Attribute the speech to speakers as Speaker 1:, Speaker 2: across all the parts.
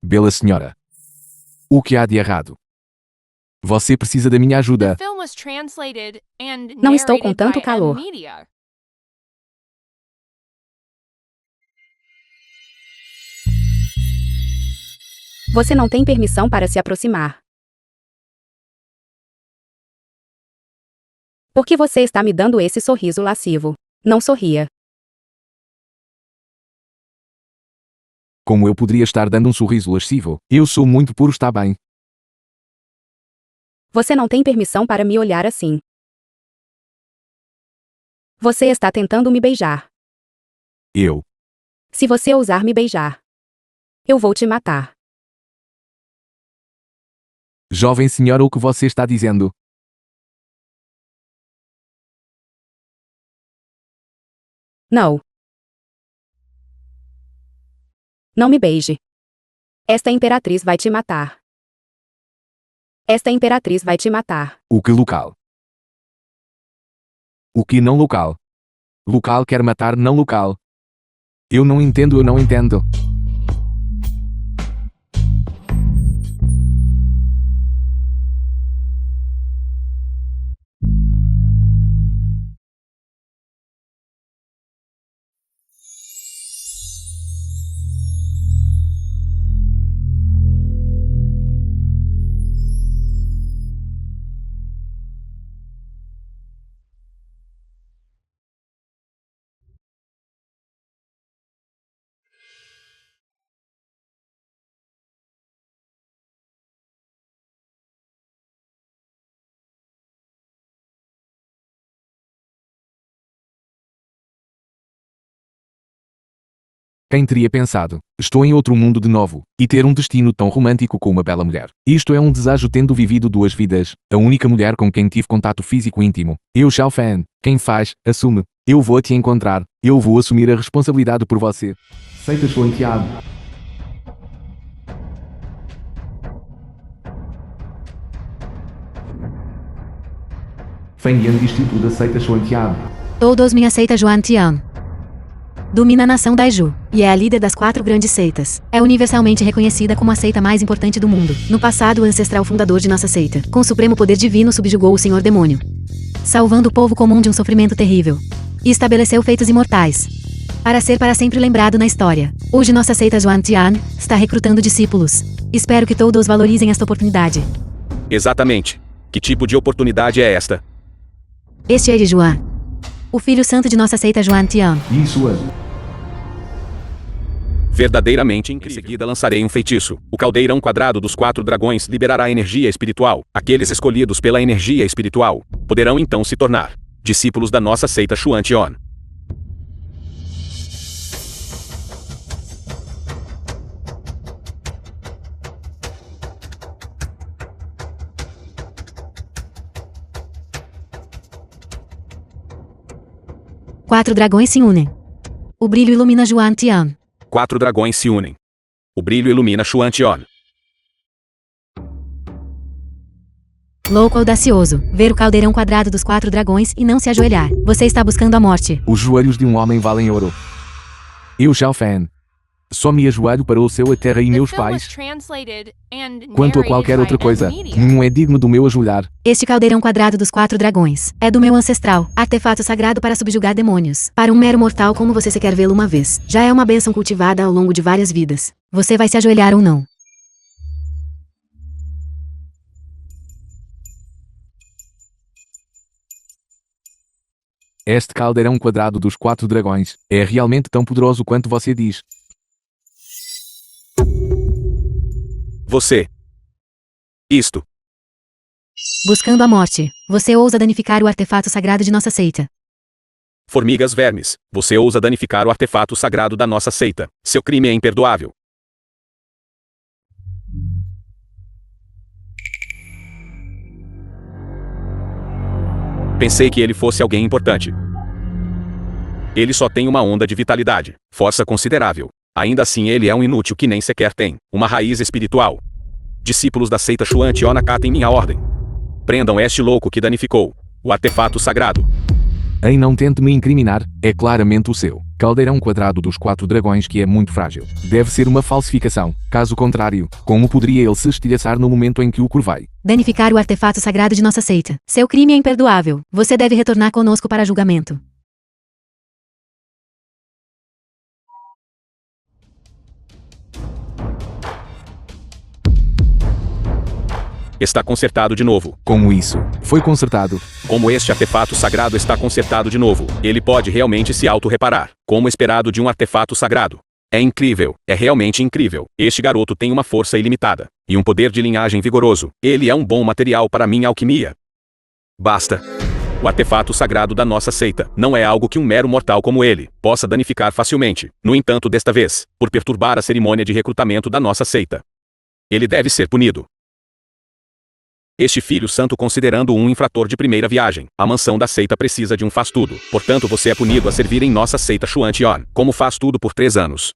Speaker 1: Bela senhora. O que há de errado? Você precisa da minha ajuda.
Speaker 2: Não estou com tanto calor. Você não tem permissão para se aproximar. Por que você está me dando esse sorriso lascivo? Não sorria.
Speaker 1: Como eu poderia estar dando um sorriso lascivo? Eu sou muito puro, está bem.
Speaker 2: Você não tem permissão para me olhar assim. Você está tentando me beijar.
Speaker 1: Eu.
Speaker 2: Se você ousar me beijar, eu vou te matar.
Speaker 1: Jovem senhora, o que você está dizendo?
Speaker 2: Não. Não me beije. Esta imperatriz vai te matar. Esta imperatriz vai te matar.
Speaker 1: O que local? O que não local? Local quer matar não local. Eu não entendo. Quem teria pensado? Estou em outro mundo de novo, e ter um destino tão romântico com uma bela mulher. Isto é um desejo tendo vivido 2 vidas, a única mulher com quem tive contato físico íntimo. Eu, Xiao Fan. Quem faz, assume. Eu vou te encontrar. Eu vou assumir a responsabilidade por você. Seita Xuantian. Feng Yan, Instituto da Seita Xuantian.
Speaker 3: Todos minha seita Xuantian. Domina a nação Daiju, e é a líder das 4 grandes seitas. É universalmente reconhecida como a seita mais importante do mundo. No passado, o ancestral fundador de nossa seita, com supremo poder divino, subjugou o Senhor Demônio, salvando o povo comum de um sofrimento terrível. E estabeleceu feitos imortais, para ser para sempre lembrado na história. Hoje nossa seita Xuantian está recrutando discípulos. Espero que todos valorizem esta oportunidade.
Speaker 4: Exatamente. Que tipo de oportunidade é esta?
Speaker 3: Este é Juan, o filho santo de nossa seita Xuantian.
Speaker 1: Isso é.
Speaker 4: Verdadeiramente incrível. Em seguida lançarei um feitiço. O caldeirão quadrado dos 4 dragões liberará energia espiritual. Aqueles escolhidos pela energia espiritual poderão então se tornar discípulos da nossa seita Xuantian.
Speaker 3: Quatro dragões se unem. O brilho ilumina Xuantian.
Speaker 4: 4 dragões se unem. O brilho ilumina Xuantian.
Speaker 3: Louco audacioso, ver o caldeirão quadrado dos 4 dragões e não se ajoelhar. Você está buscando a morte.
Speaker 1: Os joelhos de um homem valem ouro. Eu, Xiao Fan. Só me ajoelho para o céu, a terra e meus pais. Quanto a qualquer outra coisa, nenhum é digno do meu ajoelhar.
Speaker 3: Este caldeirão quadrado dos 4 dragões é do meu ancestral, artefato sagrado para subjugar demônios. Para um mero mortal como você se quer vê-lo uma vez, já é uma bênção cultivada ao longo de várias vidas. Você vai se ajoelhar ou não?
Speaker 1: Este caldeirão quadrado dos 4 dragões é realmente tão poderoso quanto você diz.
Speaker 4: Você. Isto.
Speaker 3: Buscando a morte, você ousa danificar o artefato sagrado de nossa seita.
Speaker 4: Formigas vermes, você ousa danificar o artefato sagrado da nossa seita. Seu crime é imperdoável. Pensei que ele fosse alguém importante. Ele só tem uma onda de vitalidade, força considerável. Ainda assim ele é um inútil que nem sequer tem uma raiz espiritual. Discípulos da seita Xuantian, acatem minha ordem. Prendam este louco que danificou o artefato sagrado.
Speaker 1: Ei, não tente me incriminar, é claramente o seu. caldeirão quadrado dos 4 dragões que é muito frágil. Deve ser uma falsificação. Caso contrário, como poderia ele se estilhaçar no momento em que o curvai?
Speaker 3: Danificar o artefato sagrado de nossa seita. Seu crime é imperdoável. Você deve retornar conosco para julgamento.
Speaker 4: Está consertado de novo.
Speaker 1: Como isso? Foi consertado.
Speaker 4: Como este artefato sagrado está consertado de novo, ele pode realmente se auto-reparar, como esperado de um artefato sagrado. É incrível, é realmente incrível. Este garoto tem uma força ilimitada e um poder de linhagem vigoroso. Ele é um bom material para minha alquimia. Basta. O artefato sagrado da nossa seita não é algo que um mero mortal como ele possa danificar facilmente. No entanto, desta vez, por perturbar a cerimônia de recrutamento da nossa seita, ele deve ser punido. Este filho santo considerando um infrator de primeira viagem. A mansão da seita precisa de um faz-tudo. Portanto, você é punido a servir em nossa seita Xuantian, como faz-tudo por 3 anos.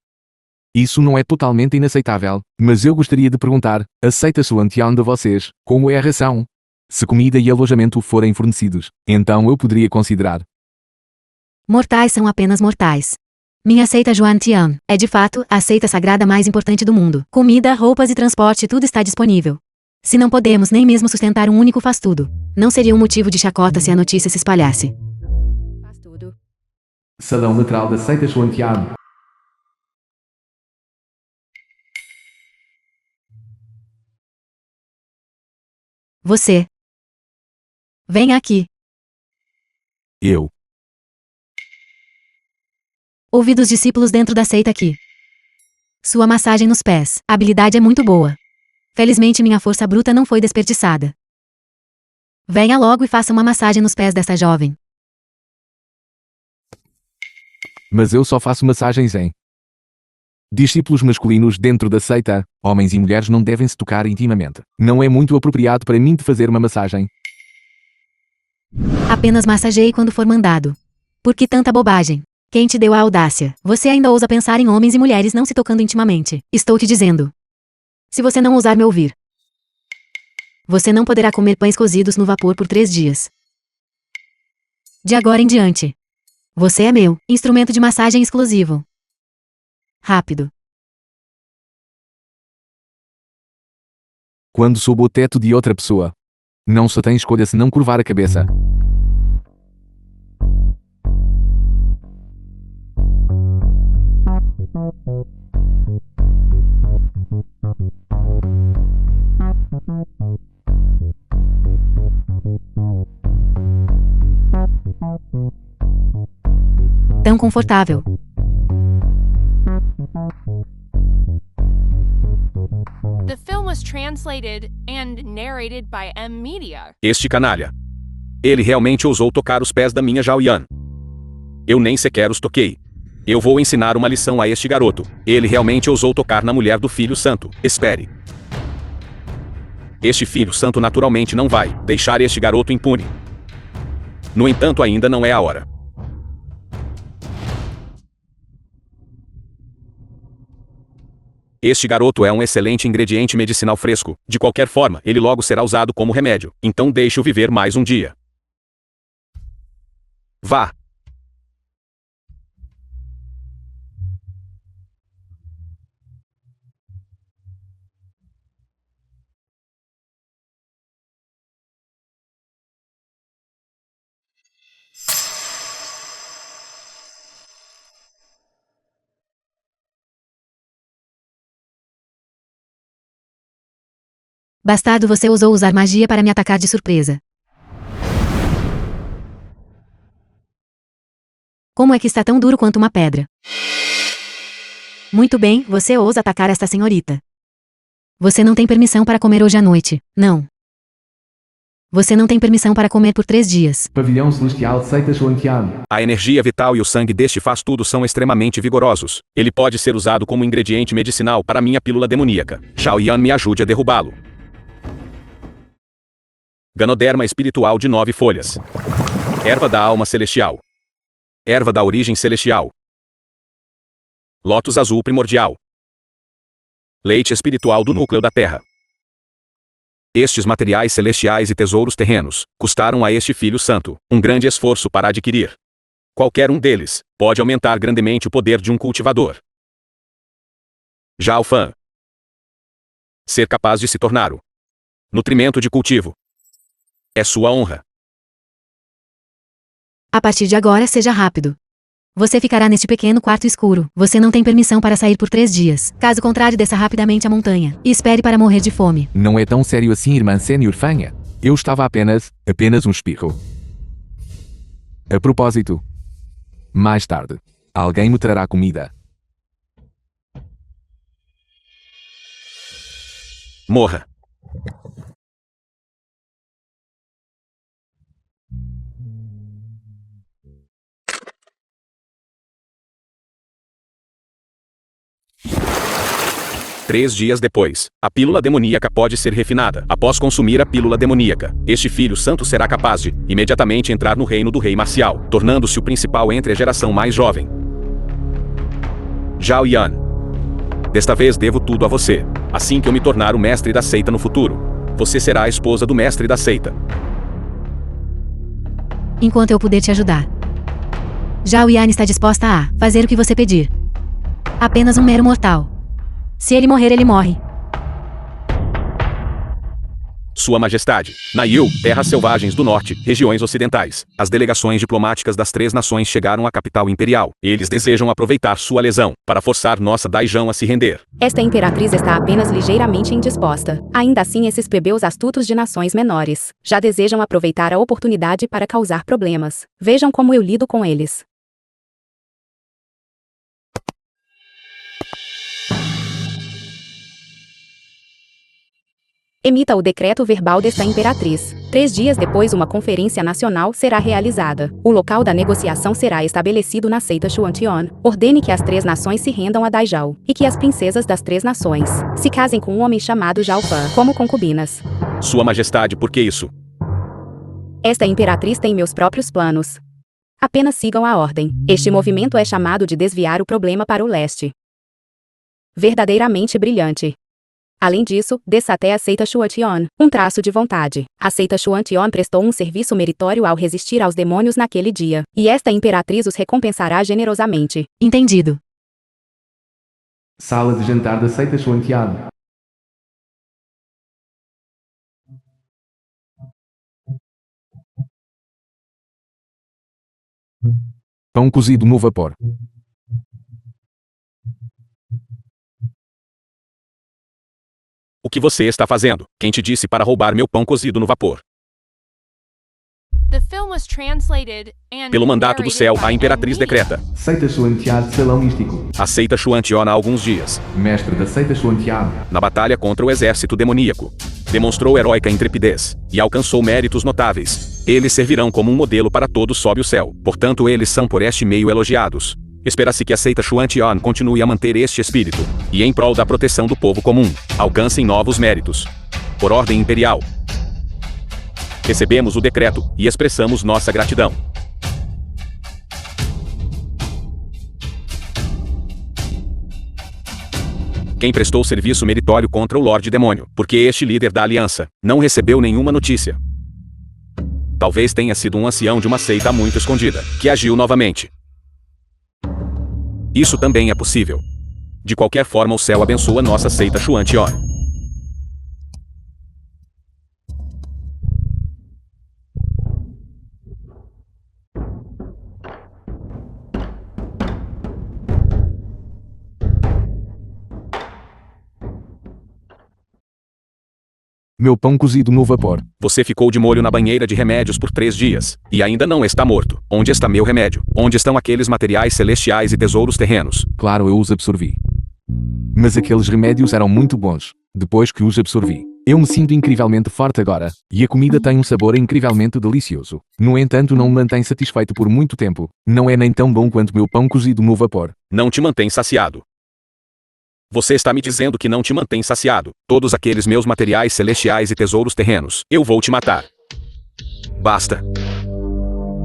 Speaker 1: Isso não é totalmente inaceitável, mas eu gostaria de perguntar, a seita Xuantian de vocês, como é a ração? Se comida e alojamento forem fornecidos, então eu poderia considerar.
Speaker 3: Mortais são apenas mortais. Minha seita Xuantian é de fato a seita sagrada mais importante do mundo. Comida, roupas e transporte, tudo está disponível. Se não podemos nem mesmo sustentar um único faz-tudo, não seria um motivo de chacota se a notícia se espalhasse.
Speaker 2: Faz tudo.
Speaker 1: Salão lateral da seita Xuantian.
Speaker 3: Você. Venha aqui.
Speaker 1: Eu.
Speaker 3: Ouvi dos discípulos dentro da seita aqui. Sua massagem nos pés. A habilidade é muito boa. Felizmente minha força bruta não foi desperdiçada. Venha logo e faça uma massagem nos pés dessa jovem.
Speaker 1: Mas eu só faço massagens em discípulos masculinos dentro da seita. Homens e mulheres não devem se tocar intimamente. Não é muito apropriado para mim de fazer uma massagem.
Speaker 3: Apenas massageie quando for mandado. Por que tanta bobagem? Quem te deu a audácia? Você ainda ousa pensar em homens e mulheres não se tocando intimamente. Estou te dizendo. Se você não ousar me ouvir, você não poderá comer pães cozidos no vapor por 3 dias. De agora em diante, você é meu instrumento de massagem exclusivo. Rápido.
Speaker 1: Quando sob o teto de outra pessoa, não só tem escolha se não curvar a cabeça.
Speaker 3: Tão confortável.
Speaker 5: The film was translated and narrated by M Media.
Speaker 4: Este canalha. Ele realmente ousou tocar os pés da minha Xiaoyan. Eu nem sequer os toquei. Eu vou ensinar uma lição a este garoto. Ele realmente ousou tocar na mulher do Filho Santo. Espere. Este Filho Santo naturalmente não vai deixar este garoto impune. No entanto, ainda não é a hora. Este garoto é um excelente ingrediente medicinal fresco. De qualquer forma, ele logo será usado como remédio. Então deixe-o viver mais um dia. Vá.
Speaker 3: Bastardo, você ousou usar magia para me atacar de surpresa. Como é que está tão duro quanto uma pedra? Muito bem, você ousa atacar esta senhorita. Você não tem permissão para comer hoje à noite, não. Você não tem permissão para comer por 3 dias.
Speaker 1: Pavilhão Celestial Seita Xuantian.
Speaker 4: A energia vital e o sangue deste faz-tudo são extremamente vigorosos. Ele pode ser usado como ingrediente medicinal para minha pílula demoníaca. Xiaoyan, me ajude a derrubá-lo. Ganoderma espiritual de 9 folhas. Erva da alma celestial. Erva da origem celestial. Lótus azul primordial. Leite espiritual do núcleo da terra. Estes materiais celestiais e tesouros terrenos custaram a este Filho Santo um grande esforço para adquirir. Qualquer um deles pode aumentar grandemente o poder de um cultivador. Já o fã, ser capaz de se tornar o nutrimento de cultivo, é sua honra.
Speaker 3: A partir de agora, seja rápido. Você ficará neste pequeno quarto escuro. Você não tem permissão para sair por 3 dias. Caso contrário, desça rapidamente a montanha e espere para morrer de fome.
Speaker 1: Não é tão sério assim, irmã sênior fanha. Eu estava apenas um espirro. A propósito, mais tarde, alguém me trará comida.
Speaker 4: Morra. Três dias depois, a pílula demoníaca pode ser refinada. Após consumir a pílula demoníaca, este filho santo será capaz de, imediatamente, entrar no reino do rei marcial, tornando-se o principal entre a geração mais jovem. Zhao Yan. Desta vez devo tudo a você. Assim que eu me tornar o mestre da seita no futuro, você será a esposa do mestre da seita.
Speaker 3: Enquanto eu puder te ajudar. Zhao Yan está disposta a fazer o que você pedir. Apenas um mero mortal. Se ele morrer, ele morre.
Speaker 4: Sua Majestade, Nail, terras selvagens do norte, regiões ocidentais. As delegações diplomáticas das 3 nações chegaram à capital imperial. Eles desejam aproveitar sua lesão para forçar nossa Daijão a se render.
Speaker 2: Esta imperatriz está apenas ligeiramente indisposta. Ainda assim, esses plebeus astutos de nações menores já desejam aproveitar a oportunidade para causar problemas. Vejam como eu lido com eles. Emita o decreto verbal desta imperatriz. 3 dias depois, uma conferência nacional será realizada. O local da negociação será estabelecido na seita Xuantian. Ordene que as 3 nações se rendam a Daijao, e que as princesas das 3 nações se casem com um homem chamado Zhao Fan, como concubinas.
Speaker 4: Sua Majestade, por que isso?
Speaker 2: Esta imperatriz tem meus próprios planos. Apenas sigam a ordem. Este movimento é chamado de desviar o problema para o leste. Verdadeiramente brilhante. Além disso, desça até a seita Xuantian, um traço de vontade. A seita Xuantian prestou um serviço meritório ao resistir aos demônios naquele dia, e esta imperatriz os recompensará generosamente.
Speaker 3: Entendido.
Speaker 1: Sala de jantar da seita Xuantian. Pão cozido no vapor.
Speaker 4: O que você está fazendo? Quem te disse para roubar meu pão cozido no vapor?
Speaker 5: The film was translated and
Speaker 4: Pelo mandato do
Speaker 5: narrated
Speaker 4: céu,
Speaker 5: by
Speaker 4: a imperatriz
Speaker 5: Anne Lee.
Speaker 4: decreta.
Speaker 1: Seita Xuantian de salão místico.
Speaker 4: A seita Xuantian há alguns dias,
Speaker 1: Mestre da seita Xuantian.
Speaker 4: na batalha contra o exército demoníaco, demonstrou heróica intrepidez e alcançou méritos notáveis. Eles servirão como um modelo para todos sob o céu. Portanto, eles são por este meio elogiados. Espera-se que a seita Xuantian continue a manter este espírito, e em prol da proteção do povo comum, alcancem novos méritos. Por ordem imperial, recebemos o decreto e expressamos nossa gratidão. Quem prestou serviço meritório contra o Lorde Demônio, porque este líder da aliança não recebeu nenhuma notícia. Talvez tenha sido um ancião de uma seita muito escondida, que agiu novamente. Isso também é possível. De qualquer forma, o céu abençoa nossa seita Xuantian.
Speaker 1: Meu pão cozido no vapor.
Speaker 4: Você ficou de molho na banheira de remédios por 3 dias, e ainda não está morto. Onde está meu remédio? Onde estão aqueles materiais celestiais e tesouros terrenos?
Speaker 1: Claro, eu os absorvi. Mas aqueles remédios eram muito bons. Depois que os absorvi, eu me sinto incrivelmente forte agora, e a comida tem um sabor incrivelmente delicioso. No entanto, não me mantém satisfeito por muito tempo. Não é nem tão bom quanto meu pão cozido no vapor.
Speaker 4: Não te mantém saciado. Você está me dizendo que não te mantém saciado. Todos aqueles meus materiais celestiais e tesouros terrenos. Eu vou te matar. Basta.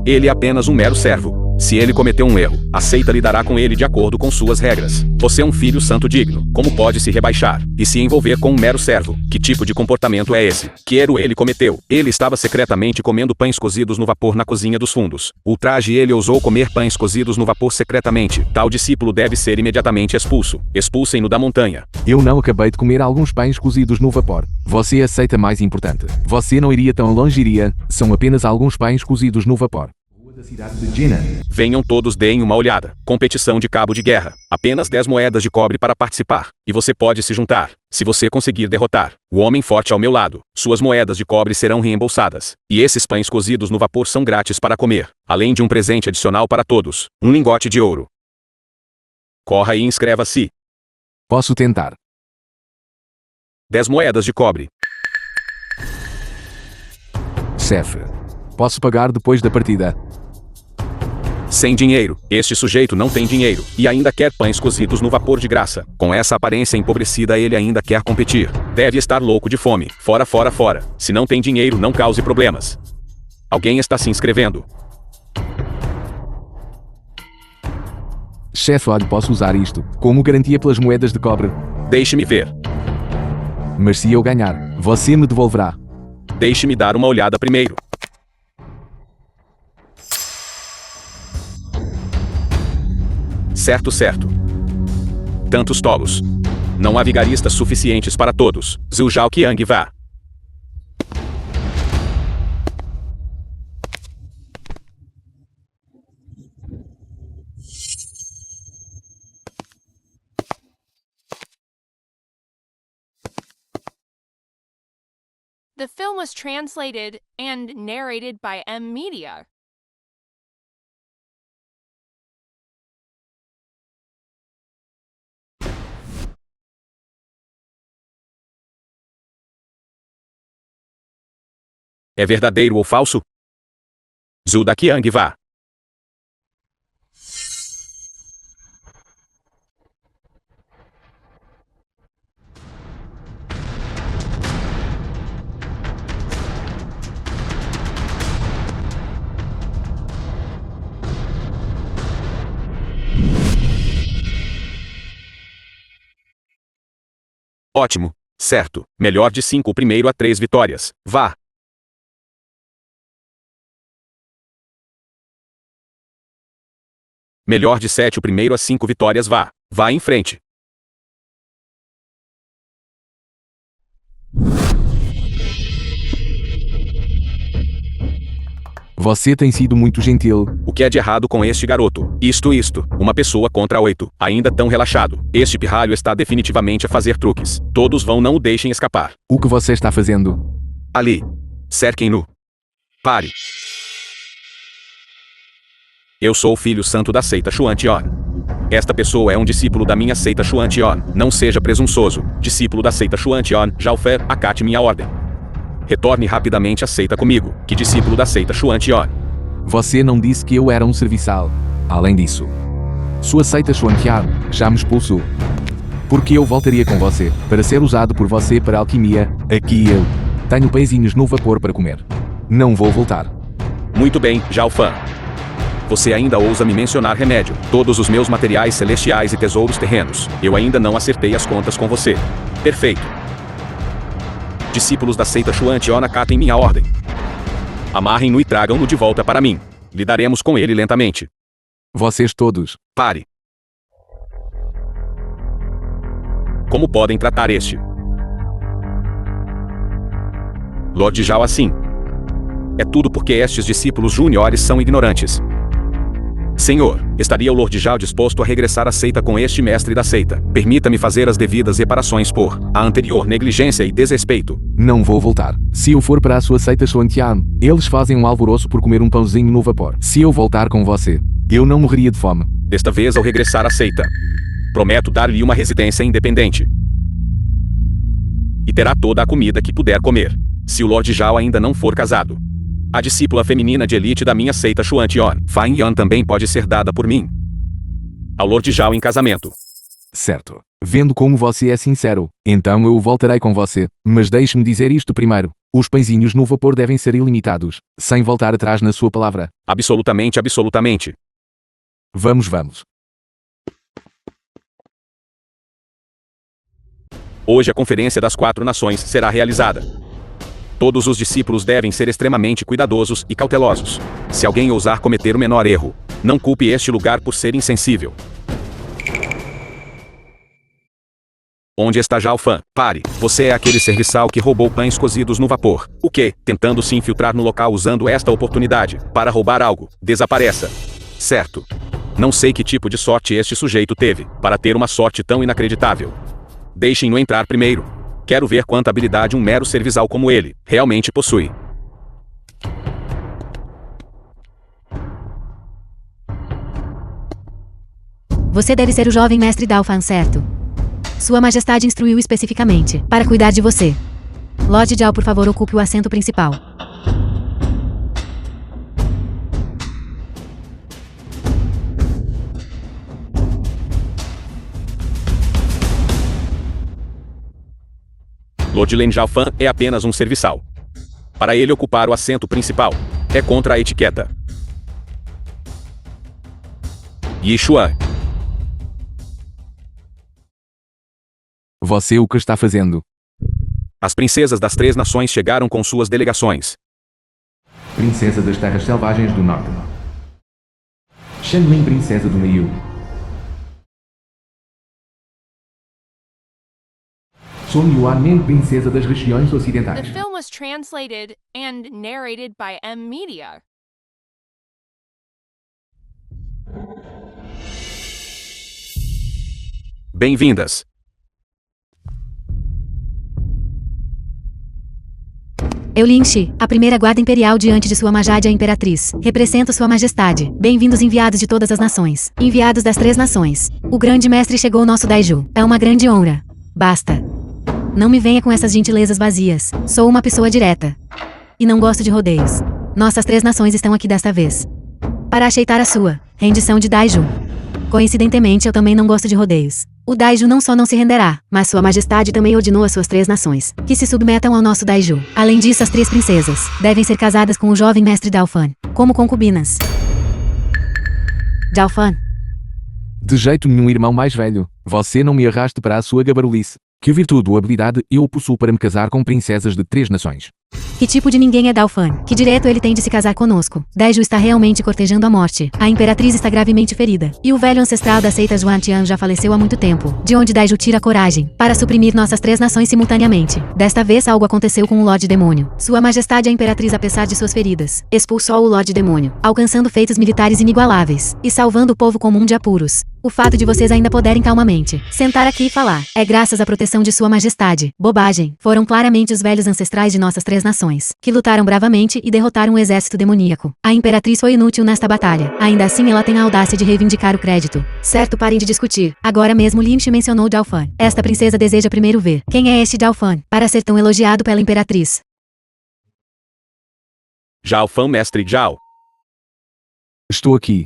Speaker 4: Ele é apenas um mero servo. Se ele cometeu um erro, a seita lidará com ele de acordo com suas regras. Você é um filho santo digno. Como pode se rebaixar e se envolver com um mero servo? Que tipo de comportamento é esse? Que erro ele cometeu? Ele estava secretamente comendo pães cozidos no vapor na cozinha dos fundos. Ultraje, ele ousou comer pães cozidos no vapor secretamente. Tal discípulo deve ser imediatamente expulso. Expulsem-no da montanha.
Speaker 1: Eu não acabei de comer alguns pães cozidos no vapor. Você aceita mais importante. Você não iria tão longe, iria. São apenas alguns pães cozidos no vapor. Rua da cidade de Gina.
Speaker 4: Venham todos, deem uma olhada. Competição de cabo de guerra. Apenas 10 moedas de cobre para participar. E você pode se juntar. Se você conseguir derrotar o homem forte ao meu lado, suas moedas de cobre serão reembolsadas. E esses pães cozidos no vapor são grátis para comer. Além de um presente adicional para todos. Um lingote de ouro. Corra e inscreva-se.
Speaker 1: Posso tentar.
Speaker 4: 10 moedas de cobre.
Speaker 1: Chefe. Posso pagar depois da partida.
Speaker 4: Sem dinheiro. Este sujeito não tem dinheiro. E ainda quer pães cozidos no vapor de graça. Com essa aparência empobrecida, ele ainda quer competir. Deve estar louco de fome. Fora, fora, fora. Se não tem dinheiro, não cause problemas. Alguém está se inscrevendo.
Speaker 1: Chefe, olha, posso usar isto como garantia pelas moedas de cobre.
Speaker 4: Deixe-me ver.
Speaker 1: Mas se eu ganhar, você me devolverá.
Speaker 4: Deixe-me dar uma olhada primeiro. Certo, certo. Tantos tolos. Não há vigaristas suficientes para todos. Zhu Zhao Qiang vá.
Speaker 5: The film was translated and narrated by M Media.
Speaker 4: É verdadeiro ou falso? Zhu da Qiang vá. Ótimo. Certo. Melhor de 5 o primeiro a 3 vitórias. Vá. Melhor de 7 o primeiro a 5 vitórias. Vá. Vá em frente.
Speaker 1: Você tem sido muito gentil.
Speaker 4: O que é de errado com este garoto? Isto. Uma pessoa contra 8. Ainda tão relaxado. Este pirralho está definitivamente a fazer truques. Todos vão, não o deixem escapar.
Speaker 1: O que você está fazendo?
Speaker 4: Ali. Cerquem-no. Pare. Eu sou o filho santo da seita Xuantian. Esta pessoa é um discípulo da minha seita Xuantian. Não seja presunçoso. Discípulo da seita Xuantian, Zhao-Fe, acate minha ordem. Retorne rapidamente à seita comigo. Que discípulo da seita Xuantian?
Speaker 1: Você não disse que eu era um serviçal. Além disso, sua seita Xuantian já me expulsou. Porque eu voltaria com você, para ser usado por você para alquimia. Aqui eu tenho pãezinhos no vapor para comer. Não vou voltar.
Speaker 4: Muito bem, Zhao-Fan. Você ainda ousa me mencionar remédio, todos os meus materiais celestiais e tesouros terrenos. Eu ainda não acertei as contas com você. Perfeito. Discípulos da seita Xuantian, acatem minha ordem. Amarrem-no e tragam-no de volta para mim. Lidaremos com ele lentamente.
Speaker 1: Vocês todos.
Speaker 4: Pare. Como podem tratar este Lord Zhao assim? É tudo porque estes discípulos júniores são ignorantes. Senhor, estaria o Lord Zhao disposto a regressar à seita com este mestre da seita? Permita-me fazer as devidas reparações por a anterior negligência e desrespeito.
Speaker 1: Não vou voltar. Se eu for para a sua seita Xuantian, eles fazem um alvoroço por comer um pãozinho no vapor. Se eu voltar com você, eu não morreria de fome.
Speaker 4: Desta vez, ao regressar à seita, prometo dar-lhe uma residência independente. E terá toda a comida que puder comer. Se o Lord Zhao ainda não for casado, a discípula feminina de elite da minha seita Xuantian, Fan Yan, também pode ser dada por mim ao Lord Zhao em casamento.
Speaker 1: Certo. Vendo como você é sincero, então eu voltarei com você. Mas deixe-me dizer isto primeiro. Os pãezinhos no vapor devem ser ilimitados, sem voltar atrás na sua palavra.
Speaker 4: Absolutamente, absolutamente.
Speaker 1: Vamos, vamos.
Speaker 4: Hoje a Conferência das Quatro Nações será realizada. Todos os discípulos devem ser extremamente cuidadosos e cautelosos. Se alguém ousar cometer o menor erro, não culpe este lugar por ser insensível. Onde está Zhao Fan? Pare, você é aquele serviçal que roubou pães cozidos no vapor. O que, tentando se infiltrar no local usando esta oportunidade para roubar algo, desapareça. Certo. Não sei que tipo de sorte este sujeito teve, para ter uma sorte tão inacreditável. Deixem-no entrar primeiro. Quero ver quanta habilidade um mero serviçal como ele realmente possui.
Speaker 3: Você deve ser o jovem mestre Zhao Fan, certo? Sua Majestade instruiu especificamente para cuidar de você. Lord Zhao, por favor, ocupe o assento principal.
Speaker 4: Lord Lin Zhao Fan é apenas um serviçal. Para ele ocupar o assento principal, é contra a etiqueta. Yi Xuan.
Speaker 1: Você o que está fazendo?
Speaker 4: As princesas das Três Nações chegaram com suas delegações.
Speaker 1: Princesa das Terras Selvagens do Norte. Shanlin, princesa do Meio. Sun Yuanmen, princesa das regiões
Speaker 5: The
Speaker 1: ocidentais.
Speaker 5: film was translated and narrated by M Media.
Speaker 4: Bem-vindas.
Speaker 3: Eu Lin Shi, a primeira guarda imperial diante de Sua Majestade a Imperatriz. Represento Sua Majestade. Bem-vindos enviados de todas as nações. Enviados das Três Nações. O grande mestre chegou nosso Daiju. É uma grande honra. Basta. Não me venha com essas gentilezas vazias. Sou uma pessoa direta. E não gosto de rodeios. Nossas Três Nações estão aqui desta vez para aceitar a sua rendição de Daiju. Coincidentemente, eu também não gosto de rodeios. O Daiju não só não se renderá, mas Sua Majestade também ordenou às suas Três Nações que se submetam ao nosso Daiju. Além disso, as três princesas devem ser casadas com o jovem mestre Zhao Fan, como concubinas. Zhao Fan.
Speaker 1: De jeito nenhum, irmão mais velho. Você não me arraste para a sua gabarulice. Que virtude ou habilidade eu possuo para me casar com princesas de três nações?
Speaker 3: Que tipo de ninguém é Zhao Fan? Que direito ele tem de se casar conosco? Daiju está realmente cortejando a morte. A Imperatriz está gravemente ferida. E o velho ancestral da seita Zhuantian já faleceu há muito tempo. De onde Daiju tira a coragem para suprimir nossas três nações simultaneamente? Desta vez algo aconteceu com o Lorde Demônio. Sua Majestade a Imperatriz, apesar de suas feridas, expulsou o Lorde Demônio, alcançando feitos militares inigualáveis e salvando o povo comum de apuros. O fato de vocês ainda poderem calmamente sentar aqui e falar é graças à proteção de Sua Majestade. Bobagem. Foram claramente os velhos ancestrais de nossas três nações que lutaram bravamente e derrotaram um exército demoníaco. A Imperatriz foi inútil nesta batalha. Ainda assim, ela tem a audácia de reivindicar o crédito. Certo, parem de discutir. Agora mesmo Lin Shi mencionou Zhao Fan. Esta princesa deseja primeiro ver quem é este Zhao Fan para ser tão elogiado pela Imperatriz.
Speaker 4: Zhao Fan, mestre Zhao.
Speaker 1: Estou aqui.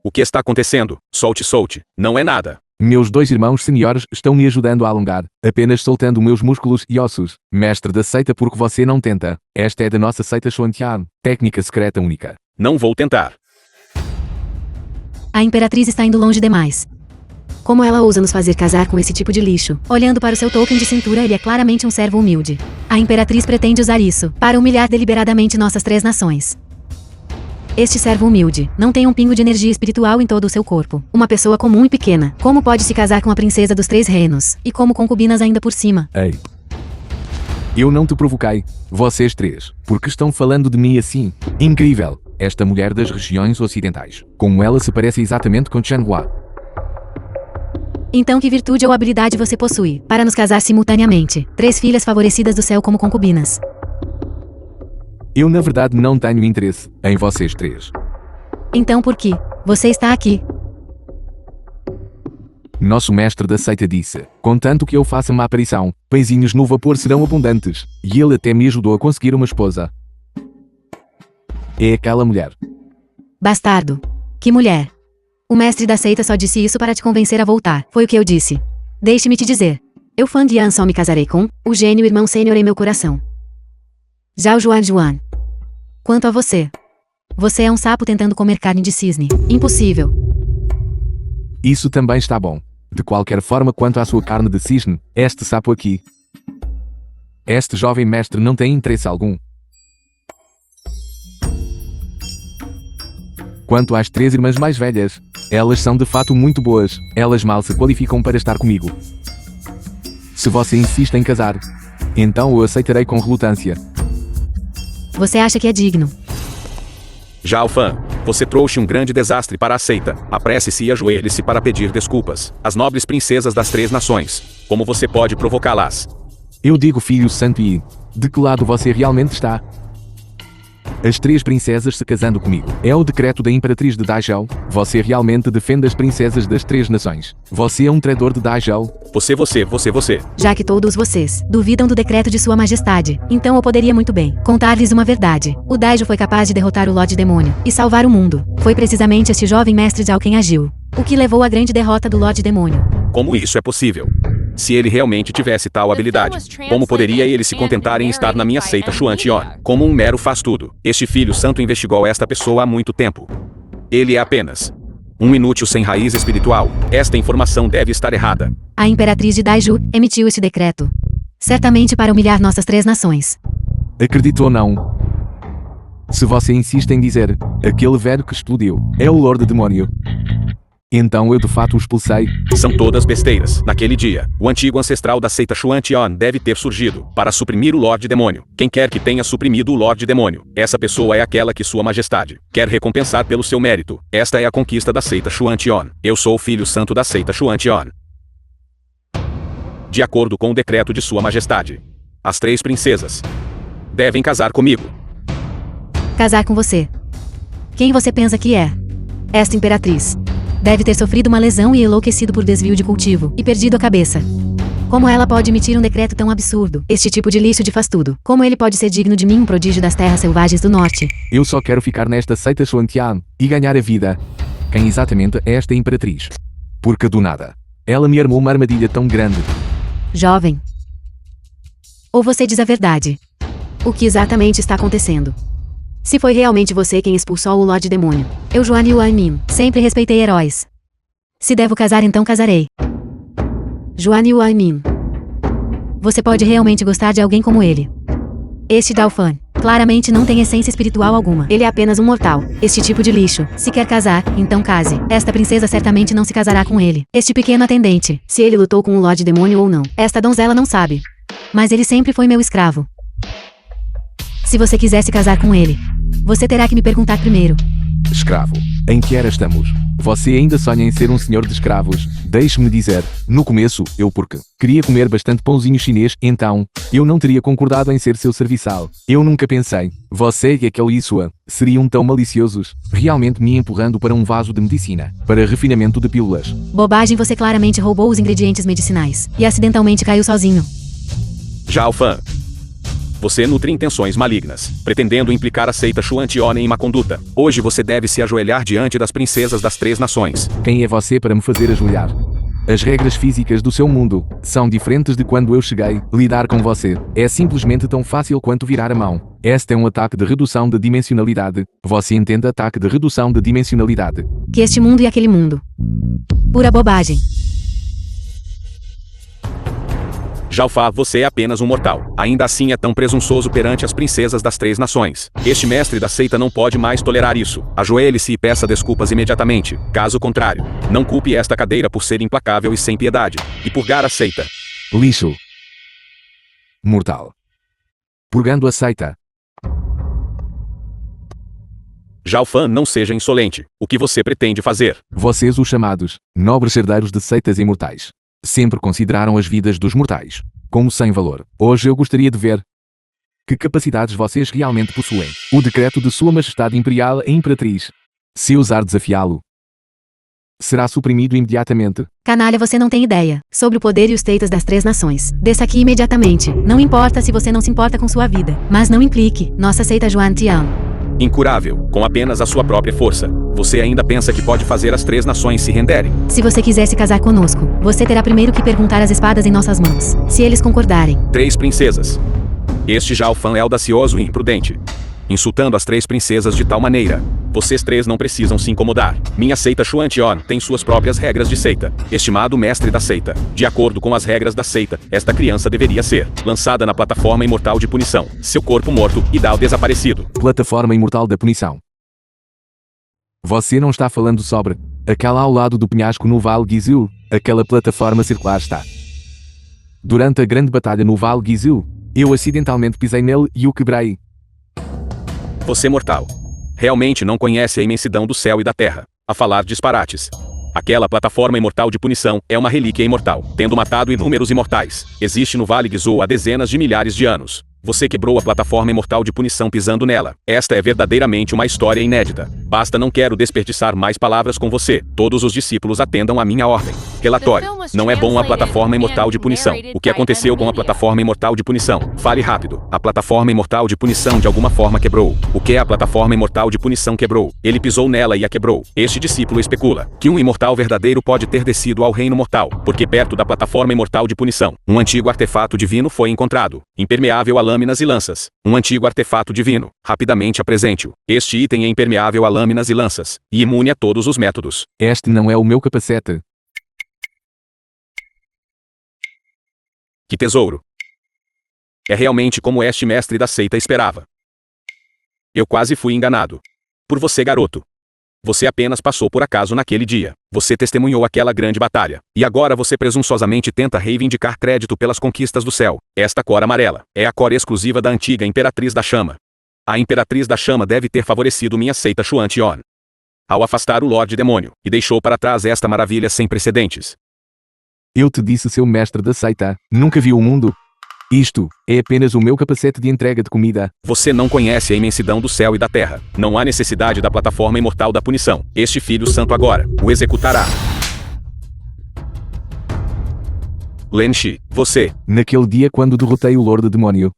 Speaker 4: O que está acontecendo? Solte. Não é nada.
Speaker 1: Meus dois irmãos senhores estão me ajudando a alongar, apenas soltando meus músculos e ossos. Mestre da seita, porque você não tenta. Esta é da nossa seita Xuantian. Técnica secreta única.
Speaker 4: Não vou tentar.
Speaker 3: A Imperatriz está indo longe demais. Como ela ousa nos fazer casar com esse tipo de lixo? Olhando para o seu token de cintura, ele é claramente um servo humilde. A Imperatriz pretende usar isso para humilhar deliberadamente nossas três nações. Este servo humilde não tem um pingo de energia espiritual em todo o seu corpo. Uma pessoa comum e pequena. Como pode se casar com a princesa dos três reinos? E como concubinas ainda por cima?
Speaker 1: Ei. Eu não te provoquei. Vocês três. Porque estão falando de mim assim? Incrível. Esta mulher das regiões ocidentais. Como ela se parece exatamente com Chanhua.
Speaker 3: Então que virtude ou habilidade você possui para nos casar simultaneamente? Três filhas favorecidas do céu como concubinas.
Speaker 1: Eu na verdade não tenho interesse em vocês três.
Speaker 3: Então por que você está aqui?
Speaker 1: Nosso mestre da seita disse, contanto que eu faça uma aparição, pãezinhos no vapor serão abundantes. E ele até me ajudou a conseguir uma esposa. É aquela mulher.
Speaker 3: Bastardo. Que mulher? O mestre da seita só disse isso para te convencer a voltar. Foi o que eu disse. Deixe-me te dizer. Eu, Fang Yan, só me casarei com o gênio irmão sênior em meu coração. Zhao Juan. Quanto a você. Você é um sapo tentando comer carne de cisne. Impossível.
Speaker 1: Isso também está bom. De qualquer forma, quanto à sua carne de cisne, este sapo aqui. Este jovem mestre não tem interesse algum. Quanto às 3 irmãs mais velhas, elas são de fato muito boas. Elas mal se qualificam para estar comigo. Se você insiste em casar, então eu aceitarei com relutância.
Speaker 3: Você acha que é digno?
Speaker 4: Zhao Fan, você trouxe um grande desastre para a seita. Apresse-se e ajoelhe-se para pedir desculpas. As nobres princesas das 3 nações. Como você pode provocá-las?
Speaker 1: Eu digo, filho santo, e de que lado você realmente está? As 3 princesas se casando comigo. É o decreto da Imperatriz de Daizhou. Você realmente defende as princesas das 3 nações. Você é um traidor de Daizhou.
Speaker 4: Você.
Speaker 3: Já que todos vocês duvidam do decreto de Sua Majestade, então eu poderia muito bem contar-lhes uma verdade. O Daizhou foi capaz de derrotar o Lorde Demônio e salvar o mundo. Foi precisamente este jovem mestre Zhao quem agiu, o que levou à grande derrota do Lorde Demônio.
Speaker 4: Como isso é possível? Se ele realmente tivesse tal habilidade, como poderia ele se contentar em estar na minha seita Xuantian, como um mero faz-tudo? Este filho santo investigou esta pessoa há muito tempo. Ele é apenas um inútil sem raiz espiritual. Esta informação deve estar errada.
Speaker 3: A Imperatriz de Daizhou emitiu este decreto. Certamente para humilhar nossas 3 nações.
Speaker 1: Acredito ou não? Se você insiste em dizer, aquele velho que explodiu é o Lorde Demônio, então eu de fato o expulsei.
Speaker 4: São todas besteiras. Naquele dia, o antigo ancestral da seita Xuantian deve ter surgido para suprimir o Lorde Demônio. Quem quer que tenha suprimido o Lorde Demônio, essa pessoa é aquela que Sua Majestade quer recompensar pelo seu mérito. Esta é a conquista da seita Xuantian. Eu sou o filho santo da seita Xuantian. De acordo com o decreto de Sua Majestade, as 3 princesas devem casar comigo.
Speaker 3: Casar com você. Quem você pensa que é? Esta imperatriz deve ter sofrido uma lesão e enlouquecido por desvio de cultivo, e perdido a cabeça. Como ela pode emitir um decreto tão absurdo? Este tipo de lixo de faz tudo. Como ele pode ser digno de mim, um prodígio das terras selvagens do norte?
Speaker 1: Eu só quero ficar nesta seita Xuantian e ganhar a vida. Quem exatamente é esta imperatriz? Porque do nada, ela me armou uma armadilha tão grande.
Speaker 3: Jovem. Ou você diz a verdade? O que exatamente está acontecendo? Se foi realmente você quem expulsou o Lorde Demônio, eu Juan Yuanmin, sempre respeitei heróis. Se devo casar, então casarei. Juan Yuanmin. Você pode realmente gostar de alguém como ele. Este Zhao Fan claramente não tem essência espiritual alguma. Ele é apenas um mortal. Este tipo de lixo. Se quer casar, então case. Esta princesa certamente não se casará com ele. Este pequeno atendente, se ele lutou com o Lorde Demônio ou não. Esta donzela não sabe. Mas ele sempre foi meu escravo. Se você quisesse casar com ele, você terá que me perguntar primeiro.
Speaker 1: Escravo. Em que era estamos? Você ainda sonha em ser um senhor de escravos? Deixe-me dizer, no começo, eu porque queria comer bastante pãozinho chinês, então, eu não teria concordado em ser seu serviçal. Eu nunca pensei, você e aquele Isua, seriam tão maliciosos, realmente me empurrando para um vaso de medicina, para refinamento de pílulas.
Speaker 3: Bobagem, você claramente roubou os ingredientes medicinais, e acidentalmente caiu sozinho.
Speaker 4: Zhao Fan, você nutre intenções malignas, pretendendo implicar a seita Xuantian em má conduta. Hoje você deve se ajoelhar diante das princesas das 3 nações.
Speaker 1: Quem é você para me fazer ajoelhar? As regras físicas do seu mundo são diferentes de quando eu cheguei. Lidar com você é simplesmente tão fácil quanto virar a mão. Este é um ataque de redução de dimensionalidade. Você entende ataque de redução de dimensionalidade?
Speaker 3: Que este mundo e aquele mundo. Pura bobagem.
Speaker 4: Zhao Fan, você é apenas um mortal. Ainda assim é tão presunçoso perante as princesas das 3 nações. Este mestre da seita não pode mais tolerar isso. Ajoelhe-se e peça desculpas imediatamente. Caso contrário, não culpe esta cadeira por ser implacável e sem piedade, e purgar a seita.
Speaker 1: Lixo. Mortal. Purgando a seita.
Speaker 4: Zhao Fan, não seja insolente. O que você pretende fazer?
Speaker 1: Vocês, os chamados nobres herdeiros de seitas imortais, sempre consideraram as vidas dos mortais como sem valor. Hoje eu gostaria de ver que capacidades vocês realmente possuem. O decreto de Sua Majestade Imperial é Imperatriz. Se ousar desafiá-lo, será suprimido imediatamente.
Speaker 3: Canalha, você não tem ideia sobre o poder e os teitas das 3 nações. Desça aqui imediatamente. Não importa se você não se importa com sua vida, mas não implique nossa seita Xuantian.
Speaker 4: Incurável, com apenas a sua própria força. Você ainda pensa que pode fazer as 3 nações se renderem?
Speaker 3: Se você quiser se casar conosco, você terá primeiro que perguntar às espadas em nossas mãos. Se eles concordarem.
Speaker 4: 3 princesas. Este Jalfan é audacioso e imprudente, insultando as 3 princesas de tal maneira. Vocês 3 não precisam se incomodar. Minha seita Xuantian tem suas próprias regras de seita. Estimado mestre da seita, de acordo com as regras da seita, esta criança deveria ser lançada na plataforma imortal de punição, seu corpo morto e Dao desaparecido.
Speaker 1: Plataforma imortal da punição. Você não está falando sobre aquela ao lado do penhasco no Vale Gizu? Aquela plataforma circular está. Durante a grande batalha no Vale Gizu, eu acidentalmente pisei nele e o quebrei.
Speaker 4: Você mortal realmente não conhece a imensidão do céu e da terra, a falar disparates. Aquela plataforma imortal de punição é uma relíquia imortal, tendo matado inúmeros imortais. Existe no Vale Gizu há dezenas de milhares de anos. Você quebrou a plataforma imortal de punição pisando nela. Esta é verdadeiramente uma história inédita. Basta, não quero desperdiçar mais palavras com você. Todos os discípulos atendam à minha ordem. Relatório. Não é bom a plataforma imortal de punição. O que aconteceu com a plataforma imortal de punição? Fale rápido. A plataforma imortal de punição de alguma forma quebrou. O que a plataforma imortal de punição quebrou? Ele pisou nela e a quebrou. Este discípulo especula que um imortal verdadeiro pode ter descido ao reino mortal, porque perto da plataforma imortal de punição, um antigo artefato divino foi encontrado, impermeável a lâminas e lanças. Um antigo artefato divino. Rapidamente apresente-o. Este item é impermeável a lâminas e lanças, e imune a todos os métodos.
Speaker 1: Este não é o meu capacete.
Speaker 4: Que tesouro! É realmente como este mestre da seita esperava. Eu quase fui enganado. Por você, garoto. Você apenas passou por acaso naquele dia. Você testemunhou aquela grande batalha. E agora você presunçosamente tenta reivindicar crédito pelas conquistas do céu. Esta cor amarela é a cor exclusiva da antiga Imperatriz da Chama. A Imperatriz da Chama deve ter favorecido minha seita Xuantian ao afastar o Lorde Demônio, e deixou para trás esta maravilha sem precedentes.
Speaker 1: Eu te disse, seu mestre da seita, nunca viu o mundo? Isto é apenas o meu capacete de entrega de comida.
Speaker 4: Você não conhece a imensidão do céu e da terra. Não há necessidade da plataforma imortal da punição. Este Filho Santo agora o executará. Len Shi, você.
Speaker 1: Naquele dia quando derrotei o Lorde Demônio,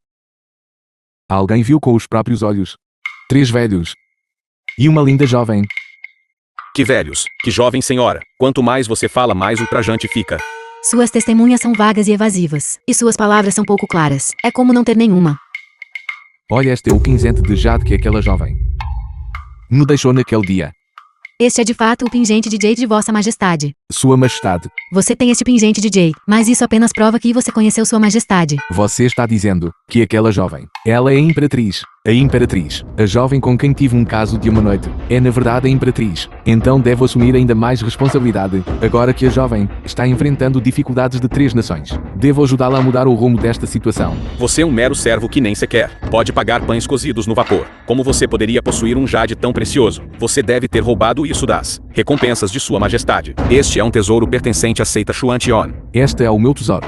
Speaker 1: alguém viu com os próprios olhos 3 velhos e uma linda jovem.
Speaker 4: Que velhos, que jovem senhora. Quanto mais você fala, mais ultrajante fica.
Speaker 3: Suas testemunhas são vagas e evasivas, e suas palavras são pouco claras. É como não ter nenhuma.
Speaker 1: Olha, este é o pingente de jade que aquela jovem me deixou naquele dia.
Speaker 3: Este é de fato o pingente de jade de Vossa Majestade.
Speaker 1: Sua Majestade,
Speaker 3: Você tem este pingente de jade, mas isso apenas prova que você conheceu Sua Majestade.
Speaker 1: você está dizendo que aquela jovem, ela é a Imperatriz. A Imperatriz, a jovem com quem tive um caso de uma noite, é na verdade a Imperatriz. Então devo assumir ainda mais responsabilidade, agora que a jovem está enfrentando dificuldades de 3 nações. Devo ajudá-la a mudar o rumo desta situação.
Speaker 4: Você é um mero servo que nem sequer pode pagar pães cozidos no vapor. Como você poderia possuir um jade tão precioso? Você deve ter roubado isso das recompensas de Sua Majestade. Este é um tesouro pertencente à seita Xuantian.
Speaker 1: Este é o meu tesouro.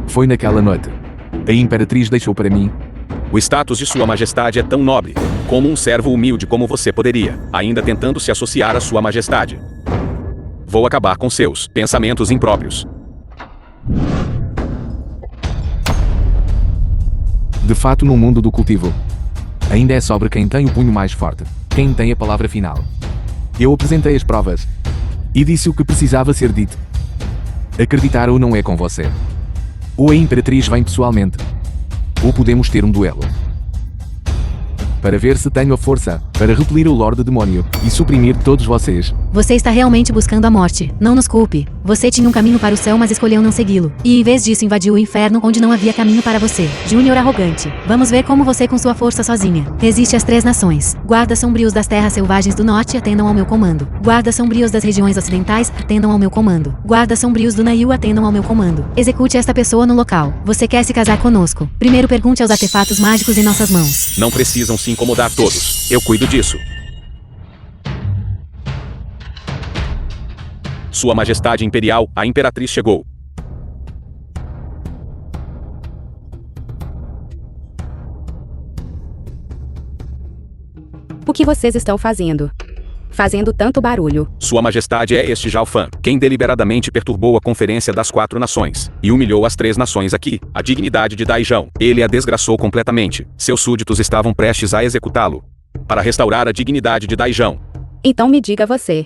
Speaker 1: Foi naquela noite. A Imperatriz deixou para mim.
Speaker 4: O status de Sua Majestade é tão nobre, como um servo humilde como você poderia, ainda tentando se associar a Sua Majestade. Vou acabar com seus pensamentos impróprios.
Speaker 1: De fato, no mundo do cultivo, ainda é sobre quem tem o punho mais forte, quem tem a palavra final. Eu apresentei as provas e disse o que precisava ser dito. Acreditar ou não é com você. Ou a Imperatriz vem pessoalmente, ou podemos ter um duelo. Para ver se tenho a força para repelir o Lorde Demônio e suprimir todos vocês.
Speaker 3: Você está realmente buscando a morte. Não nos culpe. Você tinha um caminho para o céu, mas escolheu não segui-lo. E em vez disso invadiu o inferno, onde não havia caminho para você. Júnior arrogante. Vamos ver como você com sua força sozinha resiste às 3 nações. Guardas sombrios das terras selvagens do norte, atendam ao meu comando. Guardas sombrios das regiões ocidentais, atendam ao meu comando. Guardas sombrios do Nail, atendam ao meu comando. Execute esta pessoa no local. Você quer se casar conosco? Primeiro pergunte aos artefatos mágicos em nossas mãos.
Speaker 4: Não precisam se incomodar todos. Eu cuido disso. Sua Majestade Imperial, a Imperatriz chegou.
Speaker 2: O que vocês estão fazendo? Fazendo tanto barulho.
Speaker 4: Sua Majestade é este Jalfan, quem deliberadamente perturbou a conferência das 4 nações e humilhou as 3 nações aqui, a dignidade de Daijão. Ele a desgraçou completamente. Seus súditos estavam prestes a executá-lo para restaurar a dignidade de Daijão.
Speaker 2: Então me diga você.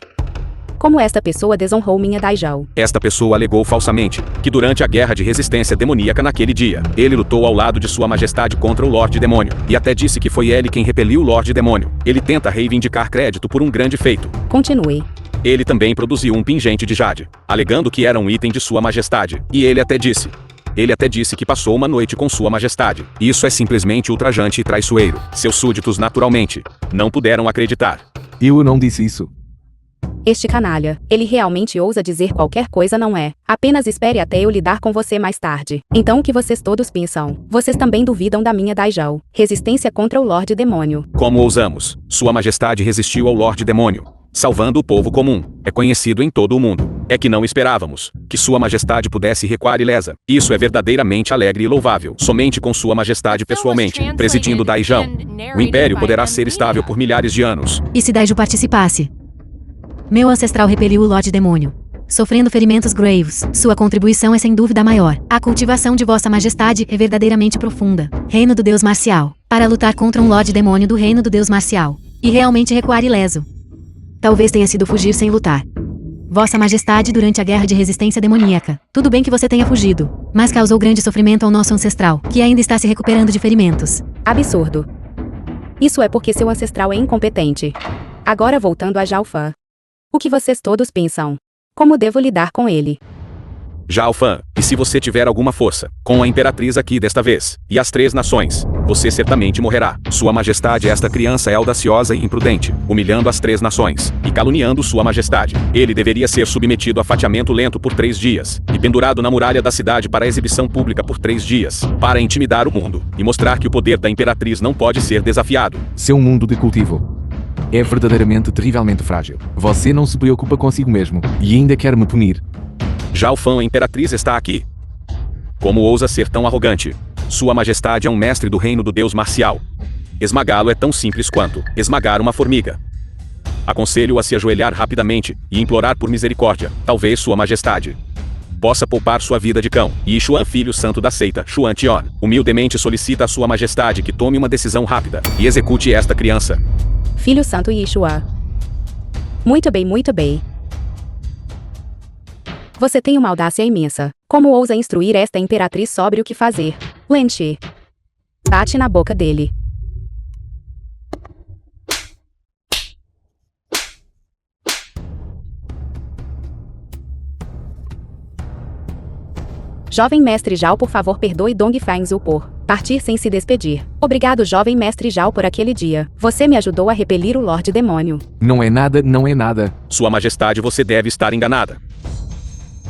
Speaker 2: Como esta pessoa desonrou minha Daijao?
Speaker 4: Esta pessoa alegou falsamente que durante a guerra de resistência demoníaca naquele dia, ele lutou ao lado de sua majestade contra o Lorde Demônio, e até disse que foi ele quem repeliu o Lorde Demônio. Ele tenta reivindicar crédito por um grande feito.
Speaker 2: Continue.
Speaker 4: Ele também produziu um pingente de jade, alegando que era um item de sua majestade, e ele até disse que passou uma noite com sua majestade. Isso é simplesmente ultrajante e traiçoeiro. Seus súditos naturalmente não puderam acreditar.
Speaker 1: Eu não disse isso.
Speaker 2: Este canalha, ele realmente ousa dizer qualquer coisa, não é? Apenas espere até eu lidar com você mais tarde. Então o que vocês todos pensam? Vocês também duvidam da minha Daijao. Resistência contra o Lorde Demônio.
Speaker 4: Como ousamos? Sua majestade resistiu ao Lorde Demônio, salvando o povo comum. É conhecido em todo o mundo. É que não esperávamos que sua majestade pudesse recuar ilesa. Isso é verdadeiramente alegre e louvável. Somente com sua majestade pessoalmente, presidindo Daijao, o império poderá ser estável por milhares de anos.
Speaker 3: E se Daiju participasse? Meu ancestral repeliu o Lorde Demônio, sofrendo ferimentos graves. Sua contribuição é sem dúvida maior. A cultivação de Vossa Majestade é verdadeiramente profunda. Reino do Deus Marcial. Para lutar contra um Lorde Demônio do Reino do Deus Marcial. E realmente recuar ileso. Talvez tenha sido fugir sem lutar. Vossa Majestade durante a guerra de resistência demoníaca. Tudo bem que você tenha fugido, mas causou grande sofrimento ao nosso ancestral, que ainda está se recuperando de ferimentos.
Speaker 2: Absurdo. Isso é porque seu ancestral é incompetente. Agora voltando a Zhao Fan. O que vocês todos pensam? Como devo lidar com ele?
Speaker 4: Zhao Fan, e se você tiver alguma força, com a Imperatriz aqui desta vez, e as 3 nações, você certamente morrerá. Sua Majestade, esta criança é audaciosa e imprudente, humilhando as 3 nações, e caluniando Sua Majestade. Ele deveria ser submetido a fatiamento lento por 3 dias, e pendurado na muralha da cidade para exibição pública por 3 dias, para intimidar o mundo, e mostrar que o poder da Imperatriz não pode ser desafiado.
Speaker 1: Seu mundo de cultivo é verdadeiramente terrivelmente frágil. Você não se preocupa consigo mesmo, e ainda quer me punir.
Speaker 4: Zhao Fan, a Imperatriz está aqui. Como ousa ser tão arrogante? Sua Majestade é um mestre do reino do Deus Marcial. Esmagá-lo é tão simples quanto esmagar uma formiga. Aconselho-o a se ajoelhar rapidamente e implorar por misericórdia. Talvez Sua Majestade possa poupar sua vida de cão. E Xuan, filho santo da seita Xuan Tian, humildemente solicita a Sua Majestade que tome uma decisão rápida e execute esta criança.
Speaker 2: Filho Santo Yeshua. Muito bem, muito bem. Você tem uma audácia imensa. Como ousa instruir esta imperatriz sobre o que fazer? Wen Shi. Bate na boca dele. Jovem mestre Zhao, por favor, perdoe Dongfang Zhu por partir sem se despedir. Obrigado, jovem mestre Zhao, por aquele dia. Você me ajudou a repelir o Lorde Demônio.
Speaker 1: Não é nada, não é nada.
Speaker 4: Sua Majestade, você deve estar enganada.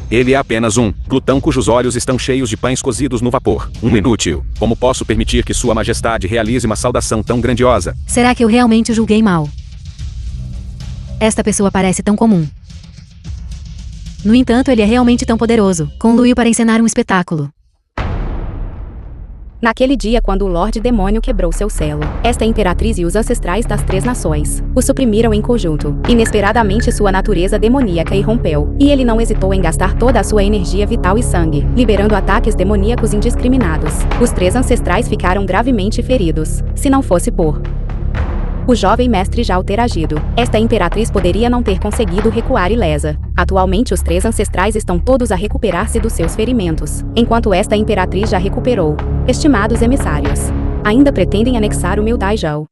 Speaker 4: Ele é apenas um glutão cujos olhos estão cheios de pães cozidos no vapor. Um inútil. Como posso permitir que Sua Majestade realize uma saudação tão grandiosa?
Speaker 3: Será que eu realmente o julguei mal? Esta pessoa parece tão comum. No entanto, ele é realmente tão poderoso. Conluiu para encenar um espetáculo.
Speaker 2: Naquele dia, quando o Lorde Demônio quebrou seu selo, esta imperatriz e os ancestrais das 3 nações o suprimiram em conjunto. Inesperadamente, sua natureza demoníaca irrompeu, e ele não hesitou em gastar toda a sua energia vital e sangue, liberando ataques demoníacos indiscriminados. Os 3 ancestrais ficaram gravemente feridos. Se não fosse por o jovem mestre Zhao ter agido, esta imperatriz poderia não ter conseguido recuar ilesa. Atualmente os 3 ancestrais estão todos a recuperar-se dos seus ferimentos, enquanto esta imperatriz já recuperou. Estimados emissários, ainda pretendem anexar o meu Daijao.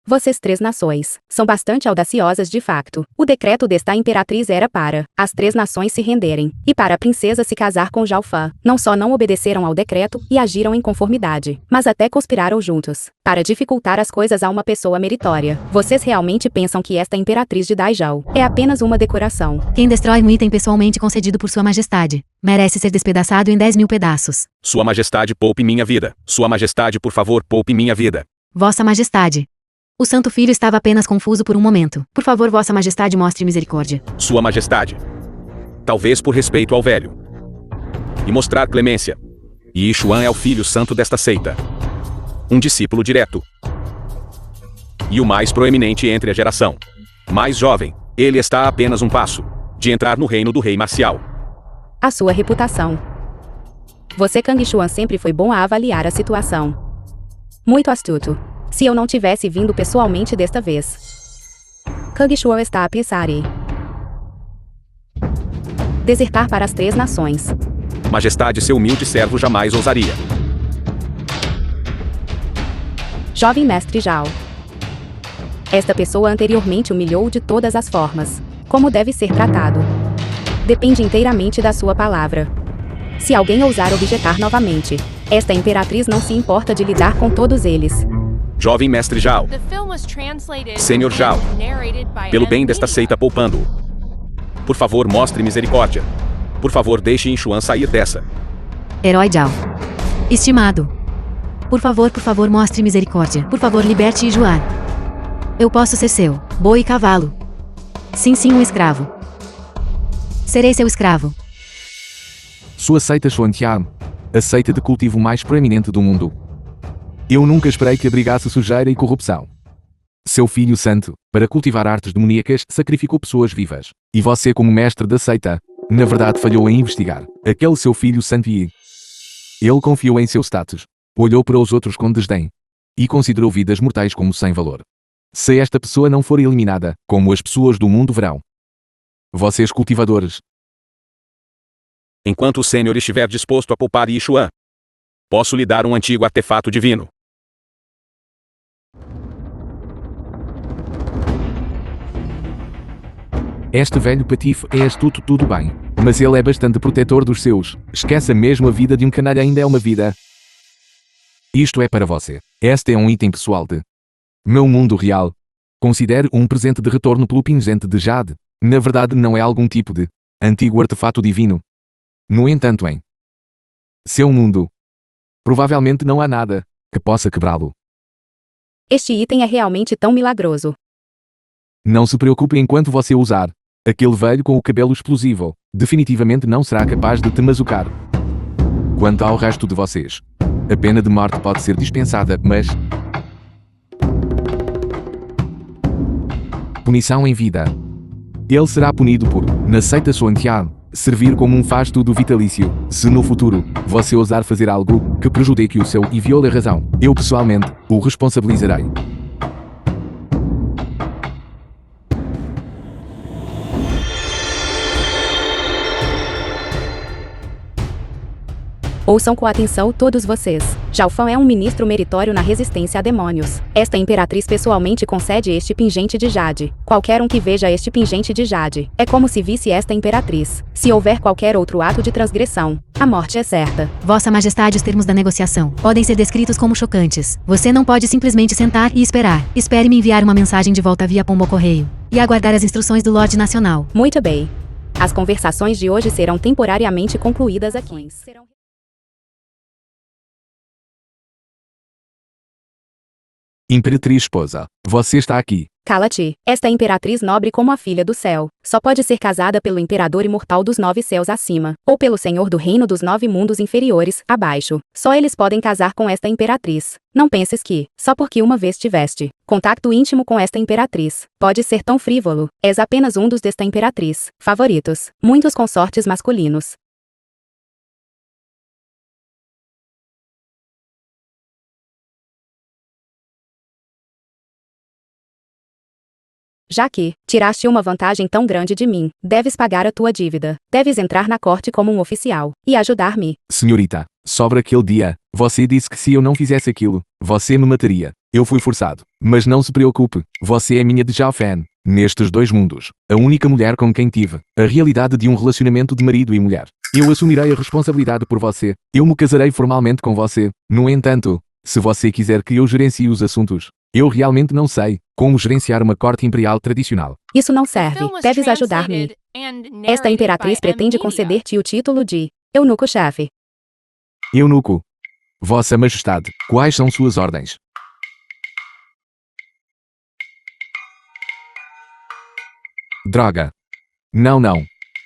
Speaker 2: Vocês 3 nações são bastante audaciosas de facto. O decreto desta imperatriz era para as 3 nações se renderem, e para a princesa se casar com Zhao Fan. Não só não obedeceram ao decreto e agiram em conformidade, mas até conspiraram juntos, para dificultar as coisas a uma pessoa meritória. Vocês realmente pensam que esta imperatriz de Daijao é apenas uma decoração?
Speaker 3: Quem destrói um item pessoalmente concedido por Sua Majestade merece ser despedaçado em 10.000 pedaços.
Speaker 4: Sua Majestade, poupe minha vida. Sua Majestade, por favor, poupe minha vida.
Speaker 3: Vossa Majestade. O Santo Filho estava apenas confuso por um momento. Por favor, Vossa Majestade, mostre misericórdia.
Speaker 4: Sua Majestade. Talvez por respeito ao velho. E mostrar clemência. E Xuan é o filho santo desta seita. Um discípulo direto. E o mais proeminente entre a geração. Mais jovem, ele está a apenas um passo de entrar no reino do rei marcial.
Speaker 2: A sua reputação. Você, Kang Xuan, sempre foi bom a avaliar a situação. Muito astuto. Se eu não tivesse vindo pessoalmente desta vez. Kagishua está a pensar e desertar para as 3 nações.
Speaker 4: Majestade, seu humilde servo jamais ousaria.
Speaker 2: Jovem mestre Zhao. Esta pessoa anteriormente humilhou de todas as formas. Como deve ser tratado? Depende inteiramente da sua palavra. Se alguém ousar objetar novamente, esta imperatriz não se importa de lidar com todos eles.
Speaker 4: Jovem mestre Zhao.
Speaker 5: The film was translated
Speaker 4: Senhor Zhao,
Speaker 5: and narrated by
Speaker 4: pelo
Speaker 5: M.
Speaker 4: bem desta
Speaker 5: Media.
Speaker 4: seita poupando-o. Por favor, mostre misericórdia. Por favor, deixe Yinshuan sair dessa.
Speaker 3: Herói Zhao. Estimado. Por favor, mostre misericórdia. Por favor, liberte Yijuan. Eu posso ser seu boi e cavalo. Sim, um escravo. Serei seu escravo.
Speaker 1: Sua seita Xuantian, a seita de cultivo mais proeminente do mundo. Eu nunca esperei que abrigasse sujeira e corrupção. Seu filho santo, para cultivar artes demoníacas, sacrificou pessoas vivas. E você, como mestre da seita, na verdade falhou em investigar aquele seu filho santo e ele confiou em seu status, olhou para os outros com desdém e considerou vidas mortais como sem valor. Se esta pessoa não for eliminada, como as pessoas do mundo verão. Vocês cultivadores.
Speaker 4: Enquanto o Senhor estiver disposto a poupar Yinshuan, posso lhe dar um antigo artefato divino.
Speaker 1: Este velho patife é astuto, tudo bem. Mas ele é bastante protetor dos seus. Esqueça mesmo, a vida de um canalha ainda é uma vida. Isto é para você. Este é um item pessoal de meu mundo real. Considere um presente de retorno pelo pingente de Jade. Na verdade não é algum tipo de antigo artefato divino. No entanto, em seu mundo, provavelmente não há nada que possa quebrá-lo.
Speaker 2: Este item é realmente tão milagroso.
Speaker 1: Não se preocupe enquanto você usar. Aquele velho com o cabelo explosivo definitivamente não será capaz de te mazucar. Quanto ao resto de vocês, a pena de morte pode ser dispensada, mas punição em vida. Ele será punido por, na seita Xuantian, servir como um faz-tudo vitalício. Se no futuro, você ousar fazer algo que prejudique o seu e viole a razão, eu pessoalmente o responsabilizarei.
Speaker 2: Ouçam com atenção todos vocês. Zhao Fan é um ministro meritório na resistência a demônios. Esta imperatriz pessoalmente concede este pingente de Jade. Qualquer um que veja este pingente de Jade, é como se visse esta imperatriz. Se houver qualquer outro ato de transgressão, a morte é certa.
Speaker 3: Vossa Majestade, os termos da negociação podem ser descritos como chocantes. Você não pode simplesmente sentar e esperar. Espere me enviar uma mensagem de volta via pombo-correio. E aguardar as instruções do Lorde Nacional.
Speaker 2: Muito bem. As conversações de hoje serão temporariamente concluídas aqui.
Speaker 1: Imperatriz esposa, você está aqui.
Speaker 2: Cala-te. Esta imperatriz nobre como a filha do céu, só pode ser casada pelo imperador imortal dos 9 céus acima, ou pelo senhor do reino dos 9 mundos inferiores, abaixo. Só eles podem casar com esta imperatriz. Não penses que, só porque uma vez tiveste contato íntimo com esta imperatriz, pode ser tão frívolo. És apenas um dos desta imperatriz favoritos. Muitos consortes masculinos. Já que tiraste uma vantagem tão grande de mim, deves pagar a tua dívida. Deves entrar na corte como um oficial e ajudar-me.
Speaker 1: Senhorita, sobre aquele dia, você disse que se eu não fizesse aquilo, você me mataria. Eu fui forçado. Mas não se preocupe, você é minha de Zhao Fan. Nestes 2 mundos, a única mulher com quem tive a realidade de um relacionamento de marido e mulher. Eu assumirei a responsabilidade por você. Eu me casarei formalmente com você. No entanto, se você quiser que eu gerencie os assuntos, eu realmente não sei como gerenciar uma corte imperial tradicional.
Speaker 2: Isso não
Speaker 5: The
Speaker 2: serve.
Speaker 5: film was
Speaker 2: Deves ajudar-me.
Speaker 5: translated and
Speaker 2: Esta
Speaker 5: narrated
Speaker 2: imperatriz
Speaker 5: by M.
Speaker 2: pretende
Speaker 5: Media.
Speaker 2: conceder-te o título de eunuco-chefe.
Speaker 1: Eunuco. Vossa Majestade, quais são suas ordens? Droga. Não.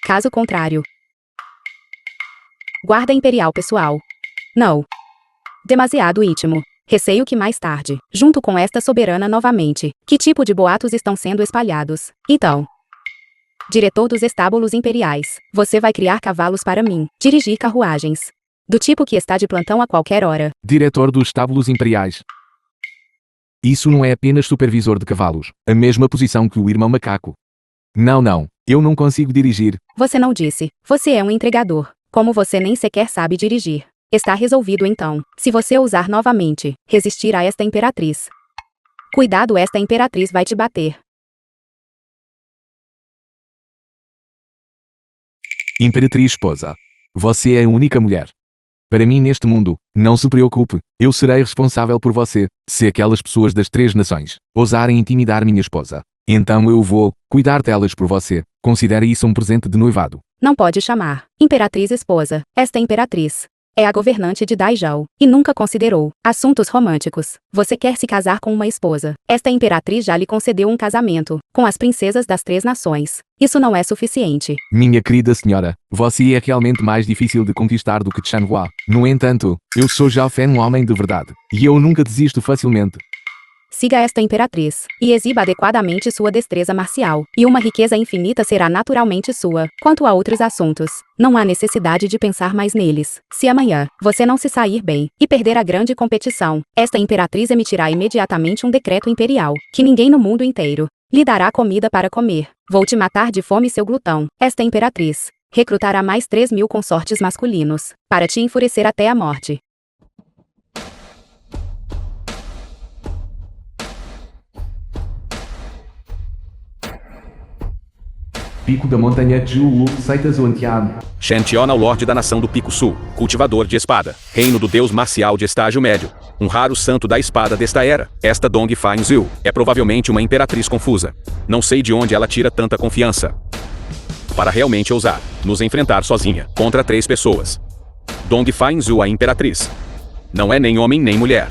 Speaker 2: Caso contrário. Guarda imperial pessoal. Não. Demasiado íntimo. Receio que mais tarde, junto com esta soberana novamente, que tipo de boatos estão sendo espalhados. Então, diretor dos estábulos imperiais, você vai criar cavalos para mim, dirigir carruagens. Do tipo que está de plantão a qualquer hora.
Speaker 1: Diretor dos estábulos imperiais. Isso não é apenas supervisor de cavalos, a mesma posição que o irmão macaco. Não, eu não consigo dirigir.
Speaker 2: Você não disse. Você é um entregador. Como você nem sequer sabe dirigir. Está resolvido então. Se você ousar novamente, resistir a esta imperatriz. Cuidado, esta imperatriz vai te bater.
Speaker 1: Imperatriz esposa. Você é a única mulher. Para mim neste mundo, não se preocupe, eu serei responsável por você, se aquelas pessoas das 3 nações ousarem intimidar minha esposa. Então eu vou cuidar delas por você, considere isso um presente de noivado.
Speaker 2: Não pode chamar imperatriz esposa. Esta imperatriz é a governante de Daijao, e nunca considerou assuntos românticos. Você quer se casar com uma esposa. Esta imperatriz já lhe concedeu um casamento com as princesas das 3 nações. Isso não é suficiente.
Speaker 1: Minha querida senhora, você é realmente mais difícil de conquistar do que Chanhua. No entanto, eu sou Zhao Fan, um homem de verdade, e eu nunca desisto facilmente.
Speaker 2: Siga esta imperatriz, e exiba adequadamente sua destreza marcial, e uma riqueza infinita será naturalmente sua. Quanto a outros assuntos, não há necessidade de pensar mais neles. Se amanhã, você não se sair bem, e perder a grande competição, esta imperatriz emitirá imediatamente um decreto imperial, que ninguém no mundo inteiro lhe dará comida para comer. Vou te matar de fome, seu glutão. Esta imperatriz recrutará mais 3.000 consortes masculinos, para te enfurecer até a morte.
Speaker 1: Pico da montanha Zhuwu, seita Zhuantian.
Speaker 4: Shantian ao Lorde da Nação do Pico Sul, cultivador de espada, reino do deus marcial de estágio médio, um raro santo da espada desta era. Esta Dongfang Zhu é provavelmente uma imperatriz confusa. Não sei de onde ela tira tanta confiança para realmente ousar nos enfrentar sozinha contra 3 pessoas. Dongfang Zhu, a imperatriz, não é nem homem nem mulher.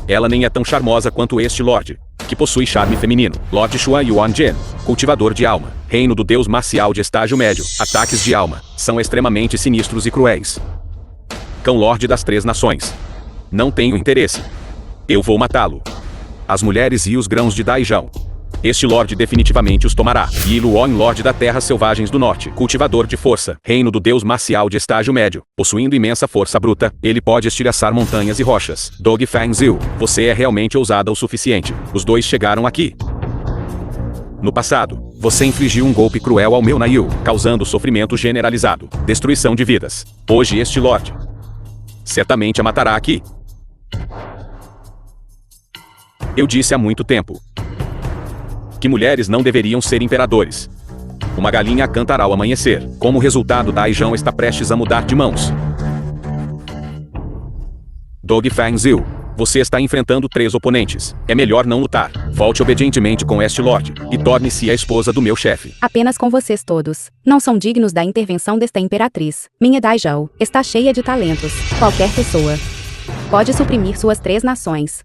Speaker 4: Ela nem é tão charmosa quanto este Lorde, que possui charme feminino. Lord Xuan Yuan Jian, cultivador de alma, reino do deus marcial de estágio médio. Ataques de alma são extremamente sinistros e cruéis. Cão Lorde das 3 nações. Não tenho interesse. Eu vou matá-lo. As mulheres e os grãos de Daijão. Este Lorde definitivamente os tomará. Yi Luon, Lorde da Terra Selvagens do Norte, cultivador de força, reino do deus marcial de estágio médio. Possuindo imensa força bruta, ele pode estilhaçar montanhas e rochas. Dongfang Zhu, você é realmente ousada o suficiente. Os 2 chegaram aqui. No passado, você infligiu um golpe cruel ao meu Naiu, causando sofrimento generalizado, destruição de vidas. Hoje este Lorde certamente a matará aqui. Eu disse há muito tempo que mulheres não deveriam ser imperadores. Uma galinha cantará ao amanhecer. Como resultado, Daijão está prestes a mudar de mãos. Dongfang Zhu, você está enfrentando 3 oponentes. É melhor não lutar. Volte obedientemente com este Lorde e torne-se a esposa do meu chefe.
Speaker 2: Apenas com vocês todos. Não são dignos da intervenção desta imperatriz. Minha Daijao está cheia de talentos. Qualquer pessoa pode suprimir suas 3 nações.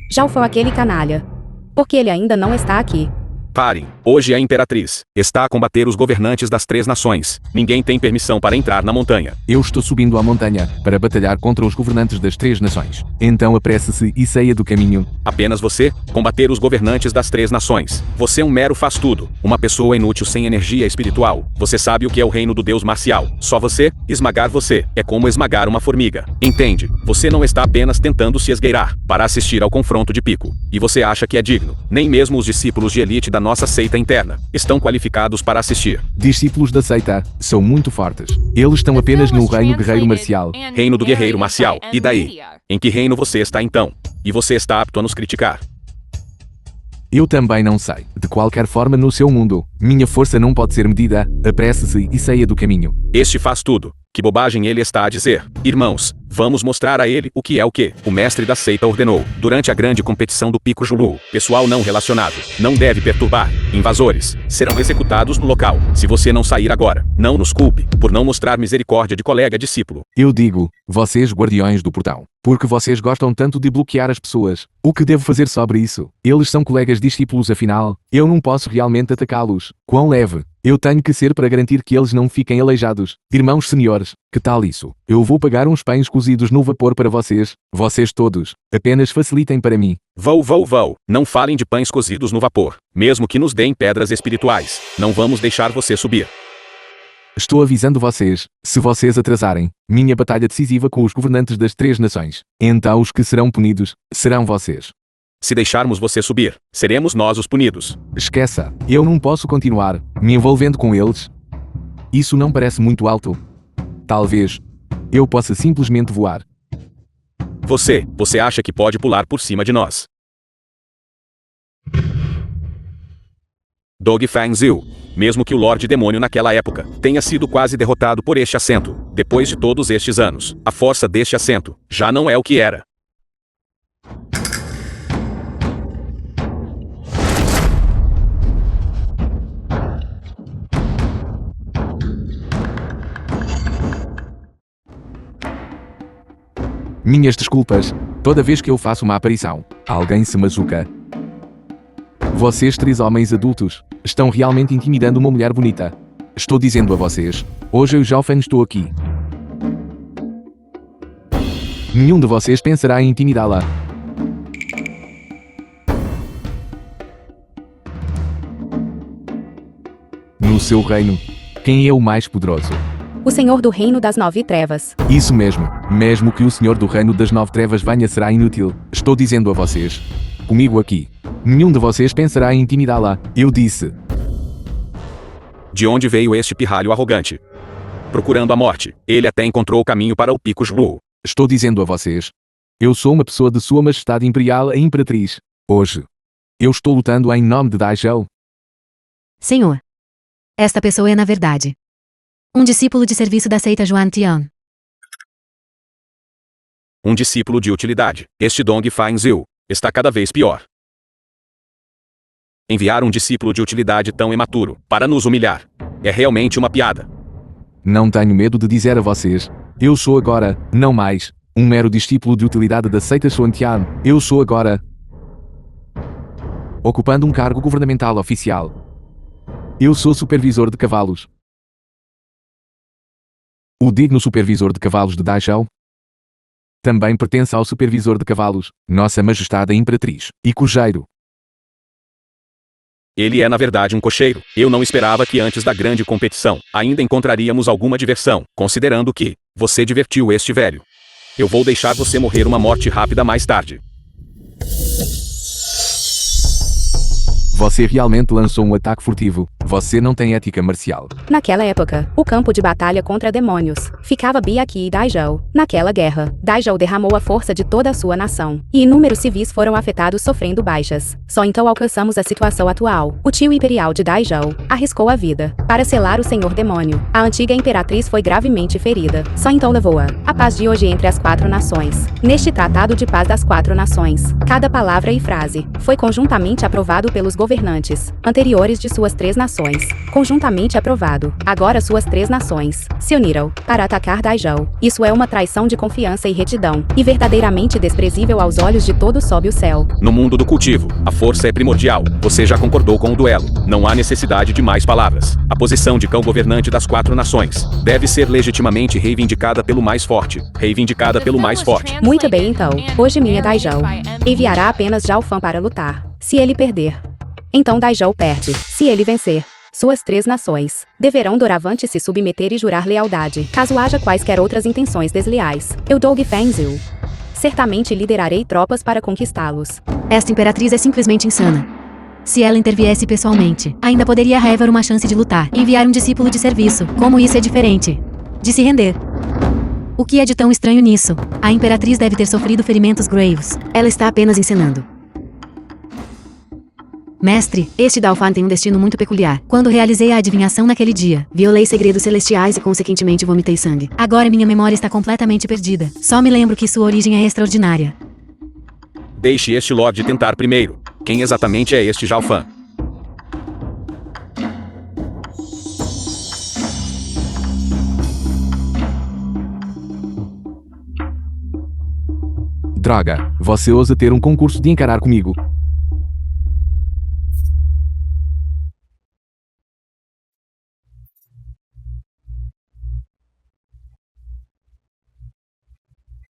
Speaker 2: Já foi aquele canalha. Porque ele ainda não está aqui.
Speaker 4: Parem. Hoje a imperatriz está a combater os governantes das 3 nações. Ninguém tem permissão para entrar na montanha.
Speaker 1: Eu estou subindo a montanha para batalhar contra os governantes das 3 nações. Então apresse-se e saia do caminho.
Speaker 4: Apenas você combater os governantes das 3 nações. Você é um mero faz-tudo. Uma pessoa inútil sem energia espiritual. Você sabe o que é o reino do deus marcial. Só você, esmagar você, é como esmagar uma formiga. Entende? Você não está apenas tentando se esgueirar para assistir ao confronto de pico. E você acha que é digno. Nem mesmo os discípulos de elite da nossa seita interna estão qualificados para assistir.
Speaker 1: Discípulos da seita são muito fortes. Eles estão apenas no reino guerreiro marcial.
Speaker 4: Reino do guerreiro marcial. E daí? Em que reino você está então? E você está apto a nos criticar?
Speaker 1: Eu também não sei. De qualquer forma, no seu mundo, minha força não pode ser medida. Apresse-se e saia do caminho.
Speaker 4: Este faz tudo. Que bobagem ele está a dizer. Irmãos, vamos mostrar a ele o que é o que o mestre da seita ordenou. Durante a grande competição do Pico Julu, pessoal não relacionado não deve perturbar. Invasores serão executados no local. Se você não sair agora, não nos culpe por não mostrar misericórdia de colega discípulo.
Speaker 1: Eu digo, vocês guardiões do portão, porque vocês gostam tanto de bloquear as pessoas. O que devo fazer sobre isso? Eles são colegas discípulos afinal. Eu não posso realmente atacá-los. Quão leve eu tenho que ser para garantir que eles não fiquem aleijados. Irmãos senhores, que tal isso? Eu vou pagar uns pães cozidos no vapor para vocês. Vocês todos. Apenas facilitem para mim.
Speaker 4: Vou. Não falem de pães cozidos no vapor. Mesmo que nos deem pedras espirituais, não vamos deixar você subir.
Speaker 1: Estou avisando vocês, se vocês atrasarem minha batalha decisiva com os governantes das 3 nações, então os que serão punidos serão vocês.
Speaker 4: Se deixarmos você subir, seremos nós os punidos.
Speaker 1: Esqueça. Eu não posso continuar me envolvendo com eles. Isso não parece muito alto. Talvez eu possa simplesmente voar.
Speaker 4: Você acha que pode pular por cima de nós? Dog Fang Zil. Mesmo que o Lorde Demônio naquela época tenha sido quase derrotado por este assento, depois de todos estes anos, a força deste assento já não é o que era.
Speaker 1: Minhas desculpas. Toda vez que eu faço uma aparição, alguém se machuca. Vocês 3 homens adultos estão realmente intimidando uma mulher bonita. Estou dizendo a vocês, hoje eu já estou aqui. Nenhum de vocês pensará em intimidá-la. No seu reino, quem é o mais poderoso?
Speaker 2: O Senhor do Reino das 9 Trevas.
Speaker 1: Isso mesmo. Mesmo que o Senhor do Reino das 9 Trevas venha, será inútil. Estou dizendo a vocês. Comigo aqui. Nenhum de vocês pensará em intimidá-la. Eu disse.
Speaker 4: De onde veio este pirralho arrogante? Procurando a morte, ele até encontrou o caminho para o Pico Blue.
Speaker 1: Estou dizendo a vocês. Eu sou uma pessoa de Sua Majestade Imperial, a Imperatriz. Hoje. Eu estou lutando em nome de Daijou.
Speaker 3: Senhor. Esta pessoa é, na verdade, um discípulo de serviço da seita Yuan-Tian.
Speaker 4: Um discípulo de utilidade. Este Dong Fang Zil está cada vez pior. Enviar um discípulo de utilidade tão imaturo para nos humilhar é realmente uma piada.
Speaker 1: Não tenho medo de dizer a vocês. Eu sou agora, não mais, um mero discípulo de utilidade da seita Xuantian. Eu sou agora ocupando um cargo governamental oficial. Eu sou supervisor de cavalos. O digno supervisor de cavalos de Daijou também pertence ao supervisor de cavalos, Nossa Majestade a Imperatriz, e cocheiro.
Speaker 4: Ele é na verdade um cocheiro. Eu não esperava que antes da grande competição ainda encontraríamos alguma diversão, considerando que você divertiu este velho. Eu vou deixar você morrer uma morte rápida mais tarde.
Speaker 1: Você realmente lançou um ataque furtivo. Você não tem ética marcial.
Speaker 2: Naquela época, o campo de batalha contra demônios ficava Biaki e Daijou. Naquela guerra, Daijou derramou a força de toda a sua nação, e inúmeros civis foram afetados sofrendo baixas. Só então alcançamos a situação atual. O tio imperial de Daijou arriscou a vida para selar o Senhor Demônio. A antiga imperatriz foi gravemente ferida. Só então levou-a. A paz de hoje entre as 4 nações. Neste Tratado de Paz das 4 Nações, cada palavra e frase foi conjuntamente aprovado pelos governantes anteriores de suas 3 nações. Conjuntamente aprovado. Agora suas 3 nações se uniram para atacar Daijou. Isso é uma traição de confiança e retidão, e verdadeiramente desprezível aos olhos de todo sob o céu.
Speaker 4: No mundo do cultivo, a força é primordial. Você já concordou com o duelo. Não há necessidade de mais palavras. A posição de cão-governante das 4 nações deve ser legitimamente reivindicada pelo mais forte. Reivindicada pelo mais forte.
Speaker 2: Muito bem então. Hoje minha Daijou enviará apenas Zhao Fan para lutar. Se ele perder, então Daijou perde. Se ele vencer, suas 3 nações deverão doravante se submeter e jurar lealdade, caso haja quaisquer outras intenções desleais. Eu, Dog Fang Zil, certamente liderarei tropas para conquistá-los.
Speaker 3: Esta imperatriz é simplesmente insana. Se ela interviesse pessoalmente, ainda poderia haver uma chance de lutar e enviar um discípulo de serviço. Como isso é diferente de se render? O que é de tão estranho nisso? A imperatriz deve ter sofrido ferimentos graves. Ela está apenas encenando. Mestre, este Daofan tem um destino muito peculiar. Quando realizei a adivinhação naquele dia, violei segredos celestiais e consequentemente vomitei sangue. Agora minha memória está completamente perdida. Só me lembro que sua origem é extraordinária.
Speaker 4: Deixe este Lorde tentar primeiro. Quem exatamente é este Zhao Fan?
Speaker 1: Droga, você ousa ter um concurso de encarar comigo.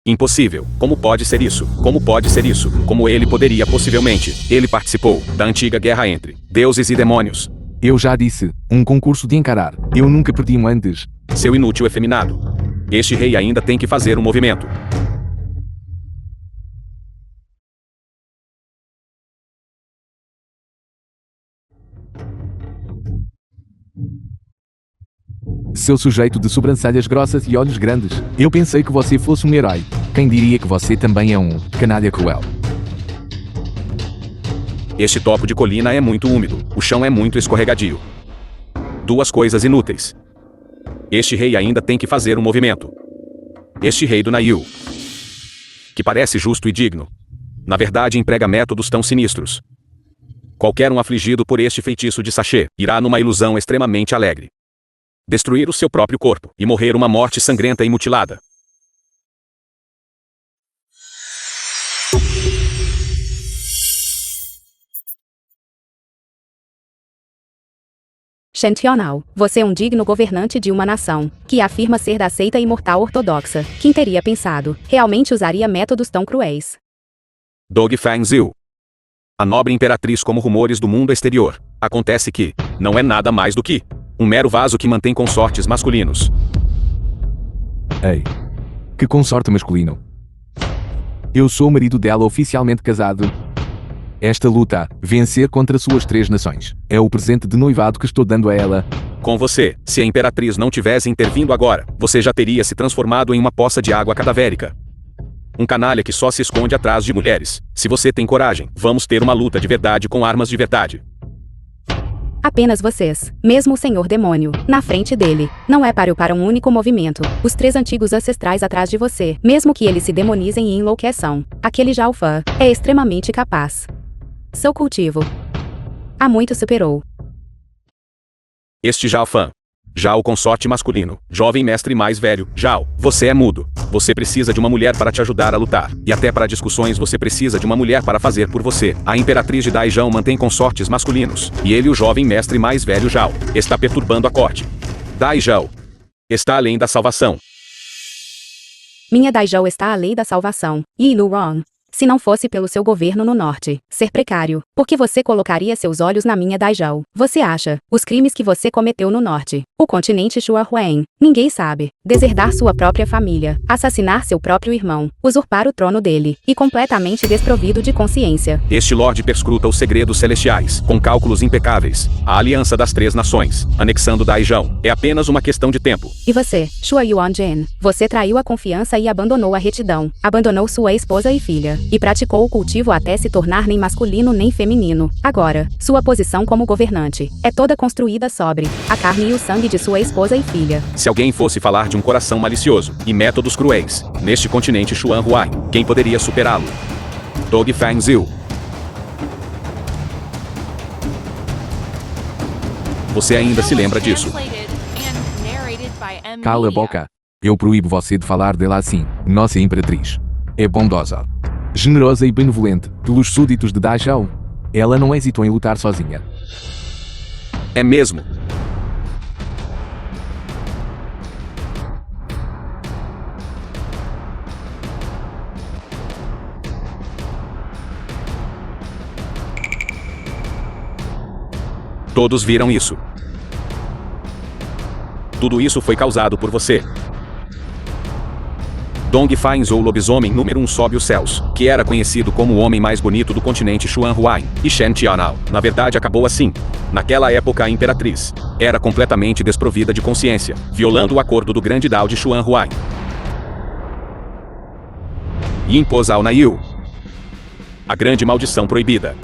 Speaker 4: Impossível. Como pode ser isso? Como pode ser isso? Como ele poderia possivelmente? Ele participou da antiga guerra entre deuses e demônios.
Speaker 1: Eu já disse, um concurso de encarar. Eu nunca perdi um antes.
Speaker 4: Seu inútil efeminado. Este rei ainda tem que fazer um movimento.
Speaker 1: Seu sujeito de sobrancelhas grossas e olhos grandes. Eu pensei que você fosse um herói. Quem diria que você também é um canalha cruel?
Speaker 4: Este topo de colina é muito úmido, o chão é muito escorregadio. Duas coisas inúteis. Este rei ainda tem que fazer um movimento. Este rei do Nail, que parece justo e digno, na verdade emprega métodos tão sinistros. Qualquer um afligido por este feitiço de sachê irá numa ilusão extremamente alegre. Destruir o seu próprio corpo e morrer uma morte sangrenta e mutilada.
Speaker 2: Shentionao, você é um digno governante de uma nação, que afirma ser da seita imortal ortodoxa. Quem teria pensado, realmente usaria métodos tão cruéis?
Speaker 4: Dog Fang Zil, a nobre imperatriz como rumores do mundo exterior. Acontece que, não é nada mais do que um mero vaso que mantém consortes masculinos.
Speaker 1: Ei, que consorte masculino. Eu sou o marido dela oficialmente casado. Esta luta, vencer contra suas 3 nações, é o presente de noivado que estou dando a ela.
Speaker 4: Com você, se a imperatriz não tivesse intervindo agora, você já teria se transformado em uma poça de água cadavérica. Um canalha que só se esconde atrás de mulheres. Se você tem coragem, vamos ter uma luta de verdade com armas de verdade.
Speaker 2: Apenas vocês, mesmo o Senhor Demônio, na frente dele. Não é páreo para um único movimento. Os 3 antigos ancestrais atrás de você, mesmo que eles se demonizem e enlouqueçam. Aquele Jalfã é extremamente capaz. Seu cultivo há muito superou.
Speaker 4: Este Jalfã. Já o consorte masculino, jovem mestre mais velho, Jal, você é mudo. Você precisa de uma mulher para te ajudar a lutar. E até para discussões você precisa de uma mulher para fazer por você. A imperatriz de Daijão mantém consortes masculinos. E ele, o jovem mestre mais velho Jal, está perturbando a corte. Daijão está além da salvação.
Speaker 2: Minha Daijão está à lei da salvação. E Luron, se não fosse pelo seu governo no norte ser precário, por que você colocaria seus olhos na minha Daijão? Você acha, os crimes que você cometeu no norte, o continente Shuarhuan, ninguém sabe, deserdar sua própria família, assassinar seu próprio irmão, usurpar o trono dele, e completamente desprovido de consciência.
Speaker 4: Este Lorde perscruta os segredos celestiais, com cálculos impecáveis. A aliança das 3 nações, anexando Daijão, é apenas uma questão de tempo.
Speaker 2: E você, Shua Yuan-Jin, você traiu a confiança e abandonou a retidão, abandonou sua esposa e filha, e praticou o cultivo até se tornar nem masculino nem feminino. Agora, sua posição como governante é toda construída sobre a carne e o sangue de sua esposa e filha.
Speaker 4: Se alguém fosse falar de um coração malicioso e métodos cruéis, neste continente Shuanhuai, quem poderia superá-lo? Dog Fang Zil. Você ainda se lembra disso?
Speaker 1: Cala a boca. Eu proíbo você de falar dela assim. Nossa imperatriz é bondosa, generosa e benevolente, pelos súditos de Daijão. Ela não hesitou em lutar sozinha.
Speaker 4: É mesmo. Todos viram isso. Tudo isso foi causado por você. Dong Fang ou lobisomem número 1 sobe os céus, que era conhecido como o homem mais bonito do continente Shuanhuai, e Shen Tianao, na verdade acabou assim. Naquela época a imperatriz era completamente desprovida de consciência, violando o acordo do grande Dao de Shuanhuai. E impôs ao Nail a grande maldição proibida.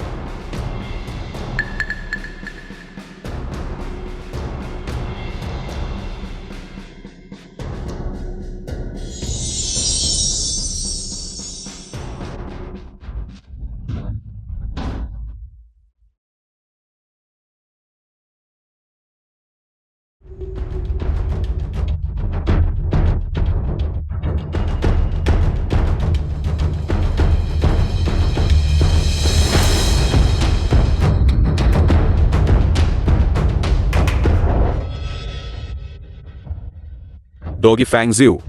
Speaker 4: Dog Fang Zil.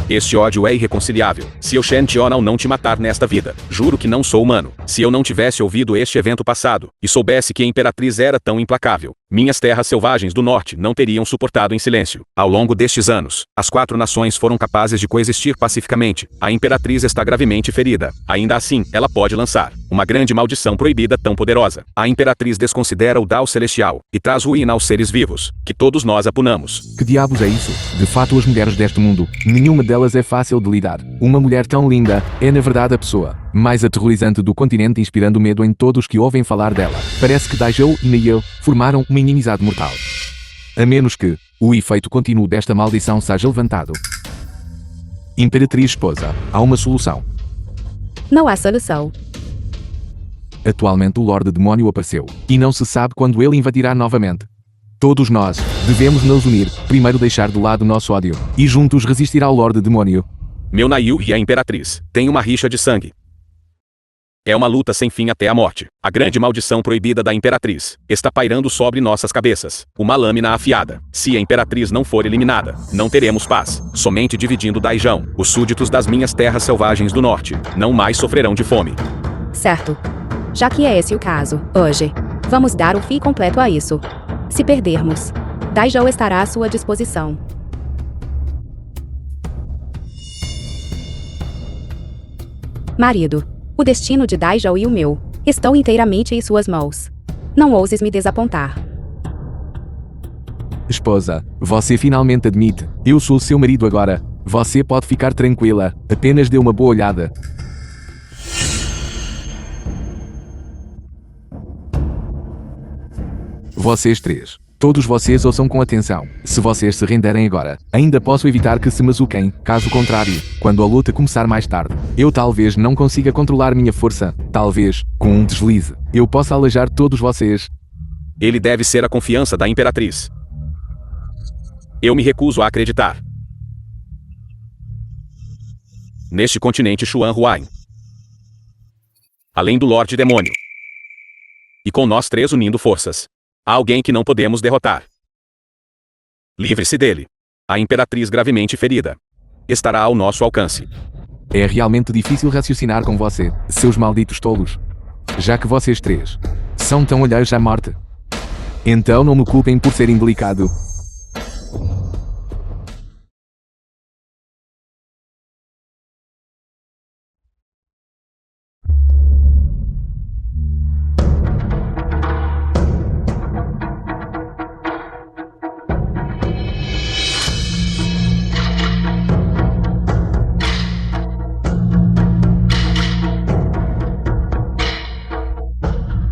Speaker 4: Este ódio é irreconciliável. Se eu Shen Tionao não te matar nesta vida, juro que não sou humano. Se eu não tivesse ouvido este evento passado, e soubesse que a imperatriz era tão implacável, Minhas terras selvagens do norte não teriam suportado em silêncio. Ao longo destes anos, as 4 nações foram capazes de coexistir pacificamente. A Imperatriz está gravemente ferida. Ainda assim, ela pode lançar uma grande maldição proibida tão poderosa. A Imperatriz desconsidera o Dao Celestial e traz ruína aos seres vivos, que todos nós apunamos.
Speaker 1: Que diabos é isso? De fato, as mulheres deste mundo, nenhuma delas é fácil de lidar. Uma mulher tão linda é na verdade a pessoa mais aterrorizante do continente, inspirando medo em todos que ouvem falar dela. Parece que Daijou e Neil formaram uma inimizade mortal. A menos que o efeito contínuo desta maldição seja levantado. Imperatriz esposa, há uma solução.
Speaker 2: Não há solução.
Speaker 1: Atualmente o Lorde Demônio apareceu, e não se sabe quando ele invadirá novamente. Todos nós devemos nos unir, primeiro deixar de lado nosso ódio, e juntos resistir ao Lorde Demônio.
Speaker 4: Meu Nail e a Imperatriz têm uma rixa de sangue. É uma luta sem fim até a morte. A grande maldição proibida da Imperatriz está pairando sobre nossas cabeças. Uma lâmina afiada. Se a Imperatriz não for eliminada, não teremos paz. Somente dividindo Daijão, os súditos das minhas terras selvagens do norte não mais sofrerão de fome.
Speaker 2: Certo. Já que é esse o caso, hoje, vamos dar o fim completo a isso. Se perdermos, Daijou estará à sua disposição. Marido, o destino de Daijou e o meu estão inteiramente em suas mãos. Não ouses me desapontar.
Speaker 1: Esposa, você finalmente admite, eu sou seu marido agora. Você pode ficar tranquila, apenas dê uma boa olhada. Vocês três. Todos vocês ouçam com atenção. Se vocês se renderem agora, ainda posso evitar que se machuquem. Caso contrário, quando a luta começar mais tarde, eu talvez não consiga controlar minha força. Talvez, com um deslize, eu possa alejar todos vocês.
Speaker 4: Ele deve ser a confiança da Imperatriz. Eu me recuso a acreditar. Neste continente Xuan Huain. Além do Lorde Demônio. E com nós 3 unindo forças. Há alguém que não podemos derrotar. Livre-se dele. A Imperatriz gravemente ferida estará ao nosso alcance.
Speaker 1: É realmente difícil raciocinar com você, seus malditos tolos. Já que vocês 3 são tão alheios à morte. Então não me culpem por ser indelicado.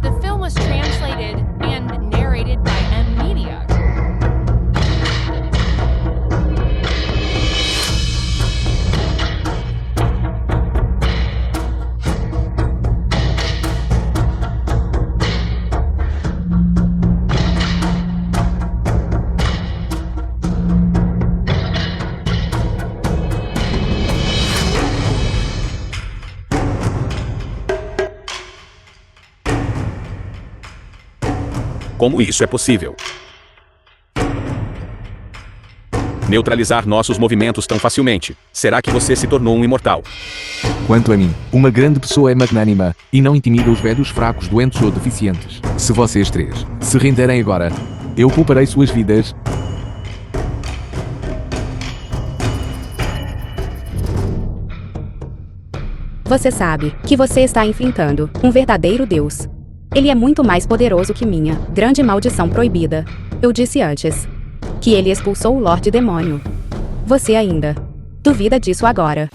Speaker 5: The film was translated and narrated by M Media.
Speaker 4: Como isso é possível? Neutralizar nossos movimentos tão facilmente. Será que você se tornou um imortal?
Speaker 1: Quanto a mim, uma grande pessoa é magnânima, e não intimida os velhos fracos, doentes ou deficientes. Se vocês 3 se renderem agora, eu pouparei suas vidas.
Speaker 2: Você sabe que você está enfrentando um verdadeiro Deus. Ele é muito mais poderoso que minha grande maldição proibida. Eu disse antes que ele expulsou o Lorde Demônio. Você ainda duvida disso agora?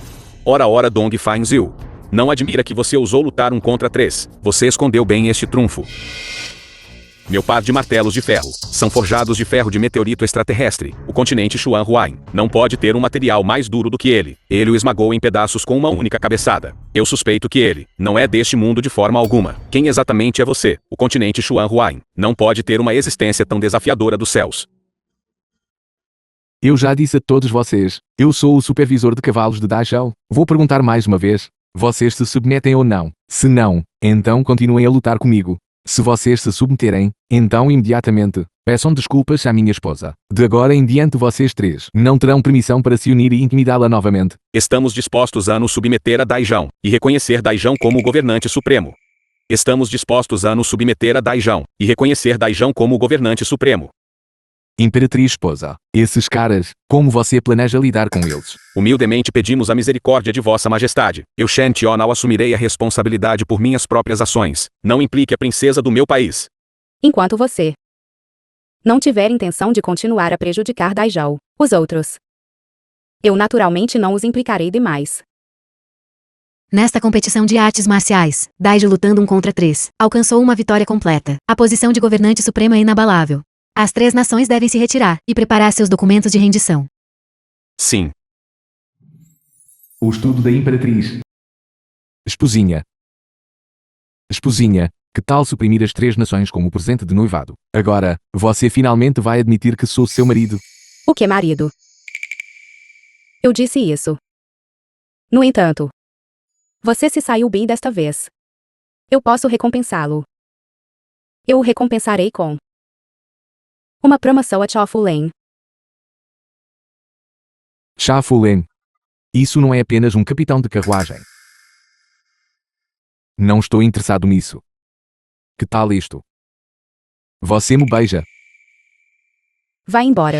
Speaker 4: Ora Dong Fanzil. Não admira que você ousou lutar 1 contra 3. Você escondeu bem este trunfo. Meu par de martelos de ferro são forjados de ferro de meteorito extraterrestre. O continente Xuan Huain não pode ter um material mais duro do que ele. Ele o esmagou em pedaços com uma única cabeçada. Eu suspeito que ele não é deste mundo de forma alguma. Quem exatamente é você? O continente Xuan Huain não pode ter uma existência tão desafiadora dos céus.
Speaker 1: Eu já disse a todos vocês, eu sou o supervisor de cavalos de Daijou. Vou perguntar mais uma vez, vocês se submetem ou não? Se não, então continuem a lutar comigo. Se vocês se submeterem, então imediatamente, peçam desculpas à minha esposa. De agora em diante vocês 3 não terão permissão para se unir e intimidá-la novamente.
Speaker 4: Estamos dispostos a nos submeter a Daijão, e reconhecer Daijão como o governante supremo. Estamos dispostos a nos submeter a Daijão, e reconhecer Daijão como o governante supremo.
Speaker 1: Imperatriz esposa, esses caras, como você planeja lidar com eles?
Speaker 4: Humildemente pedimos a misericórdia de Vossa Majestade. Eu, Shen Tionao, assumirei a responsabilidade por minhas próprias ações. Não implique a princesa do meu país.
Speaker 2: Enquanto você não tiver intenção de continuar a prejudicar Daijao, os outros, eu naturalmente não os implicarei demais.
Speaker 3: Nesta competição de artes marciais, Daiju lutando 1 contra 3, alcançou uma vitória completa. A posição de governante supremo é inabalável. As 3 nações devem se retirar e preparar seus documentos de rendição.
Speaker 4: Sim.
Speaker 1: O estudo da Imperatriz. Esposinha. Esposinha, que tal suprimir as 3 nações como presente de noivado? Agora, você finalmente vai admitir que sou seu marido.
Speaker 2: O que, marido? Eu disse isso. No entanto, você se saiu bem desta vez. Eu posso recompensá-lo. Eu o recompensarei com uma promoção a Chaofulen.
Speaker 1: Chaofulen. Isso não é apenas um capitão de carruagem. Não estou interessado nisso. Que tal isto? Você me beija.
Speaker 2: Vá embora.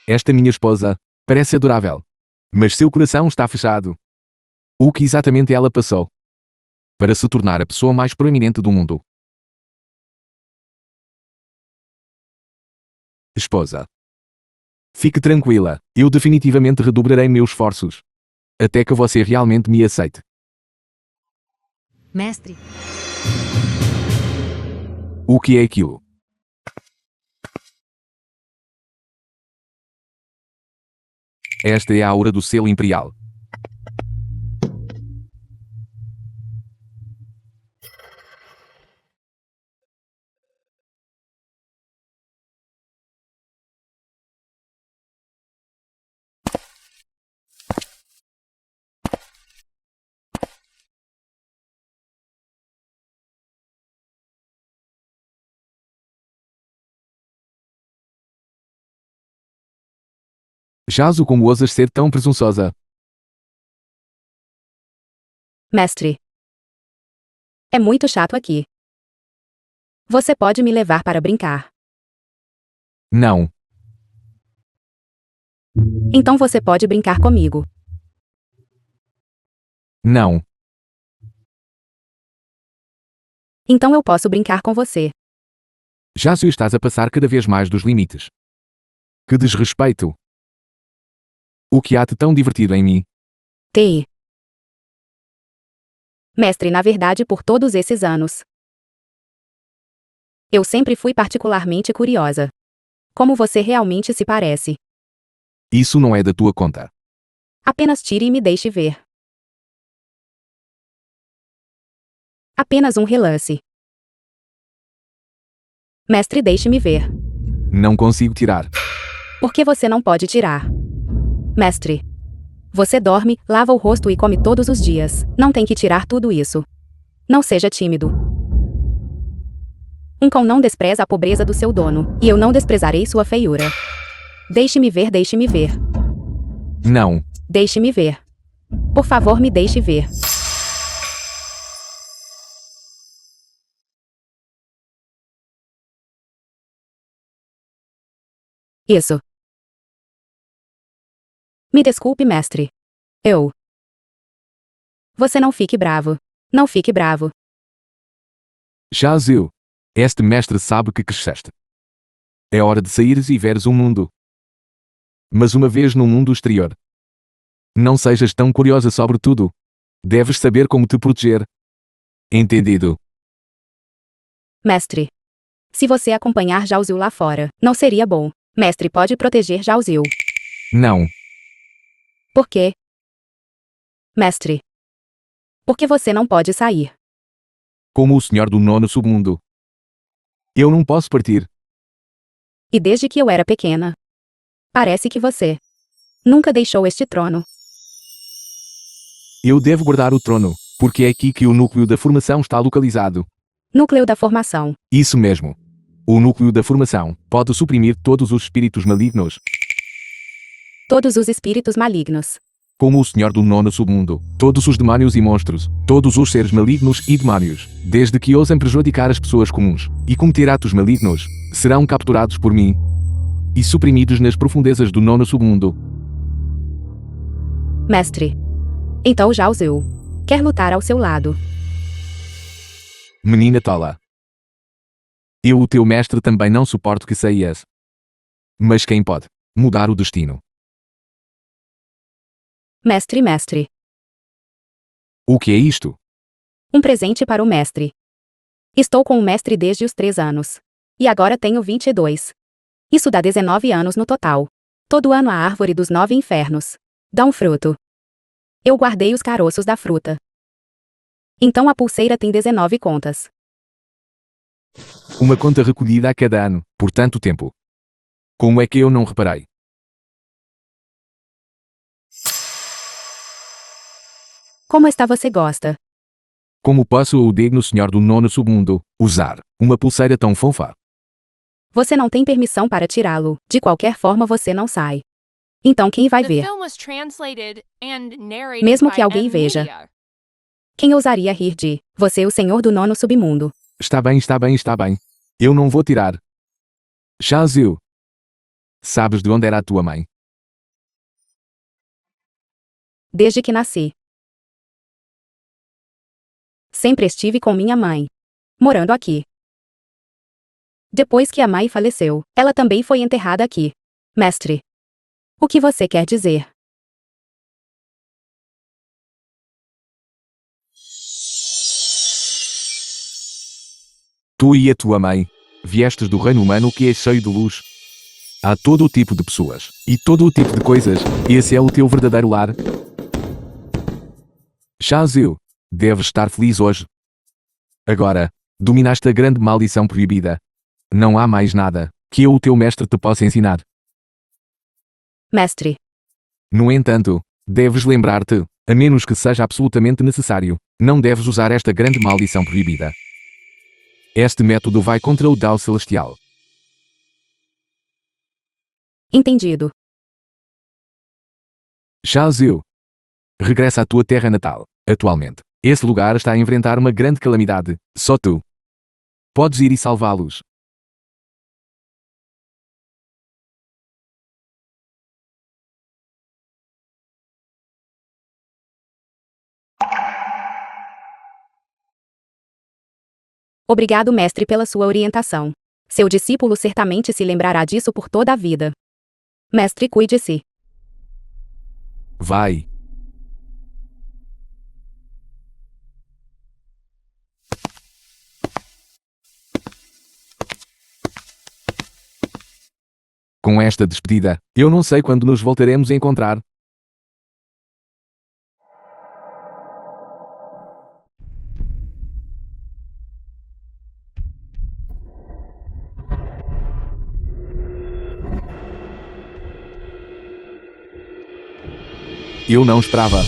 Speaker 1: Esta minha esposa parece adorável. Mas seu coração está fechado. O que exatamente ela passou para se tornar a pessoa mais proeminente do mundo? Esposa. Fique tranquila, eu definitivamente redobrarei meus esforços. Até que você realmente me aceite.
Speaker 3: Mestre,
Speaker 1: O que é aquilo? Esta é a aura do selo imperial. Jazo, como ousas ser tão presunçosa?
Speaker 2: Mestre. É muito chato aqui. Você pode me levar para brincar.
Speaker 1: Não.
Speaker 2: Então você pode brincar comigo.
Speaker 1: Não.
Speaker 2: Então eu posso brincar com você.
Speaker 1: Jazo, estás a passar cada vez mais dos limites. Que desrespeito. O que há de tão divertido em mim?
Speaker 2: TI. Mestre, na verdade, por todos esses anos, eu sempre fui particularmente curiosa. Como você realmente se parece.
Speaker 1: Isso não é da tua conta.
Speaker 2: Apenas tire e me deixe ver. Apenas um relance. Mestre, deixe-me ver.
Speaker 1: Não consigo tirar.
Speaker 2: Por que você não pode tirar? Mestre. Você dorme, lava o rosto e come todos os dias. Não tem que tirar tudo isso. Não seja tímido. Um cão não despreza a pobreza do seu dono, e eu não desprezarei sua feiura. Deixe-me ver, deixe-me ver.
Speaker 1: Não.
Speaker 2: Deixe-me ver. Por favor, me deixe ver. Isso. Me desculpe, mestre. Você não fique bravo. Não fique bravo.
Speaker 1: Jazo. Este mestre sabe que cresceste. É hora de saíres e veres o mundo. Mas uma vez no mundo exterior. Não sejas tão curiosa sobre tudo. Deves saber como te proteger. Entendido?
Speaker 2: Mestre. Se você acompanhar Jauzil lá fora, não seria bom. Mestre pode proteger Jauzil.
Speaker 1: Não.
Speaker 2: Por quê? Mestre. Por que você não pode sair?
Speaker 1: Como o senhor do nono submundo. Eu não posso partir.
Speaker 2: E desde que eu era pequena. Parece que você nunca deixou este trono.
Speaker 1: Eu devo guardar o trono, porque é aqui que o núcleo da formação está localizado.
Speaker 2: Núcleo da formação.
Speaker 1: Isso mesmo. O núcleo da formação pode suprimir todos os espíritos malignos.
Speaker 2: Todos os espíritos malignos.
Speaker 1: como o Senhor do Nono Submundo, todos os demónios e monstros, todos os seres malignos e demónios, desde que ousem prejudicar as pessoas comuns e cometer atos malignos, serão capturados por mim e suprimidos nas profundezas do Nono Submundo.
Speaker 2: Mestre. Então Zhao Ziu quer lutar ao seu lado.
Speaker 1: Menina tola. Eu, o teu mestre, também não suporto que saias. Mas quem pode mudar o destino?
Speaker 2: Mestre.
Speaker 1: O que é isto?
Speaker 2: Um presente para o mestre. Estou com o mestre desde os 3 anos. E agora tenho 22. Isso dá 19 anos no total. Todo ano a árvore dos 9 infernos dá um fruto. Eu guardei os caroços da fruta. Então a pulseira tem 19 contas.
Speaker 1: Uma conta recolhida a cada ano, por tanto tempo. Como é que eu não reparei?
Speaker 2: Como está você gosta?
Speaker 1: Como posso o digno Senhor do Nono Submundo usar uma pulseira tão fofa?
Speaker 2: Você não tem permissão para tirá-lo. De qualquer forma você não sai. Então quem vai
Speaker 5: The
Speaker 2: ver?
Speaker 5: film was translated and narrated
Speaker 2: Mesmo
Speaker 5: by
Speaker 2: que alguém
Speaker 5: M
Speaker 2: veja.
Speaker 5: Media.
Speaker 2: Quem ousaria rir de você, o senhor do nono submundo?
Speaker 1: Está bem, está bem, está bem. Eu não vou tirar. Zhao Ziu. Sabes de onde era a tua mãe?
Speaker 2: Desde que nasci. Sempre estive com minha mãe. Morando aqui. Depois que a mãe faleceu, ela também foi enterrada aqui. Mestre. O que você quer dizer?
Speaker 1: Tu e a tua mãe viestes do reino humano que é cheio de luz. Há todo o tipo de pessoas e todo o tipo de coisas. Esse é o teu verdadeiro lar. Zhao Ziu, deves estar feliz hoje. Agora, dominaste a grande maldição proibida. Não há mais nada que eu, o teu mestre, te possa ensinar.
Speaker 2: Mestre.
Speaker 1: No entanto, deves lembrar-te, a menos que seja absolutamente necessário, não deves usar esta grande maldição proibida. Este método vai contra o Dao Celestial.
Speaker 2: Entendido.
Speaker 1: Zhao Ziu. Regressa à tua terra natal. Atualmente, esse lugar está a enfrentar uma grande calamidade. Só tu podes ir e salvá-los.
Speaker 2: Obrigado, mestre, pela sua orientação. Seu discípulo certamente se lembrará disso por toda a vida. Mestre, cuide-se.
Speaker 1: Vai. Com esta despedida, eu não sei quando nos voltaremos a encontrar. Eu não esperava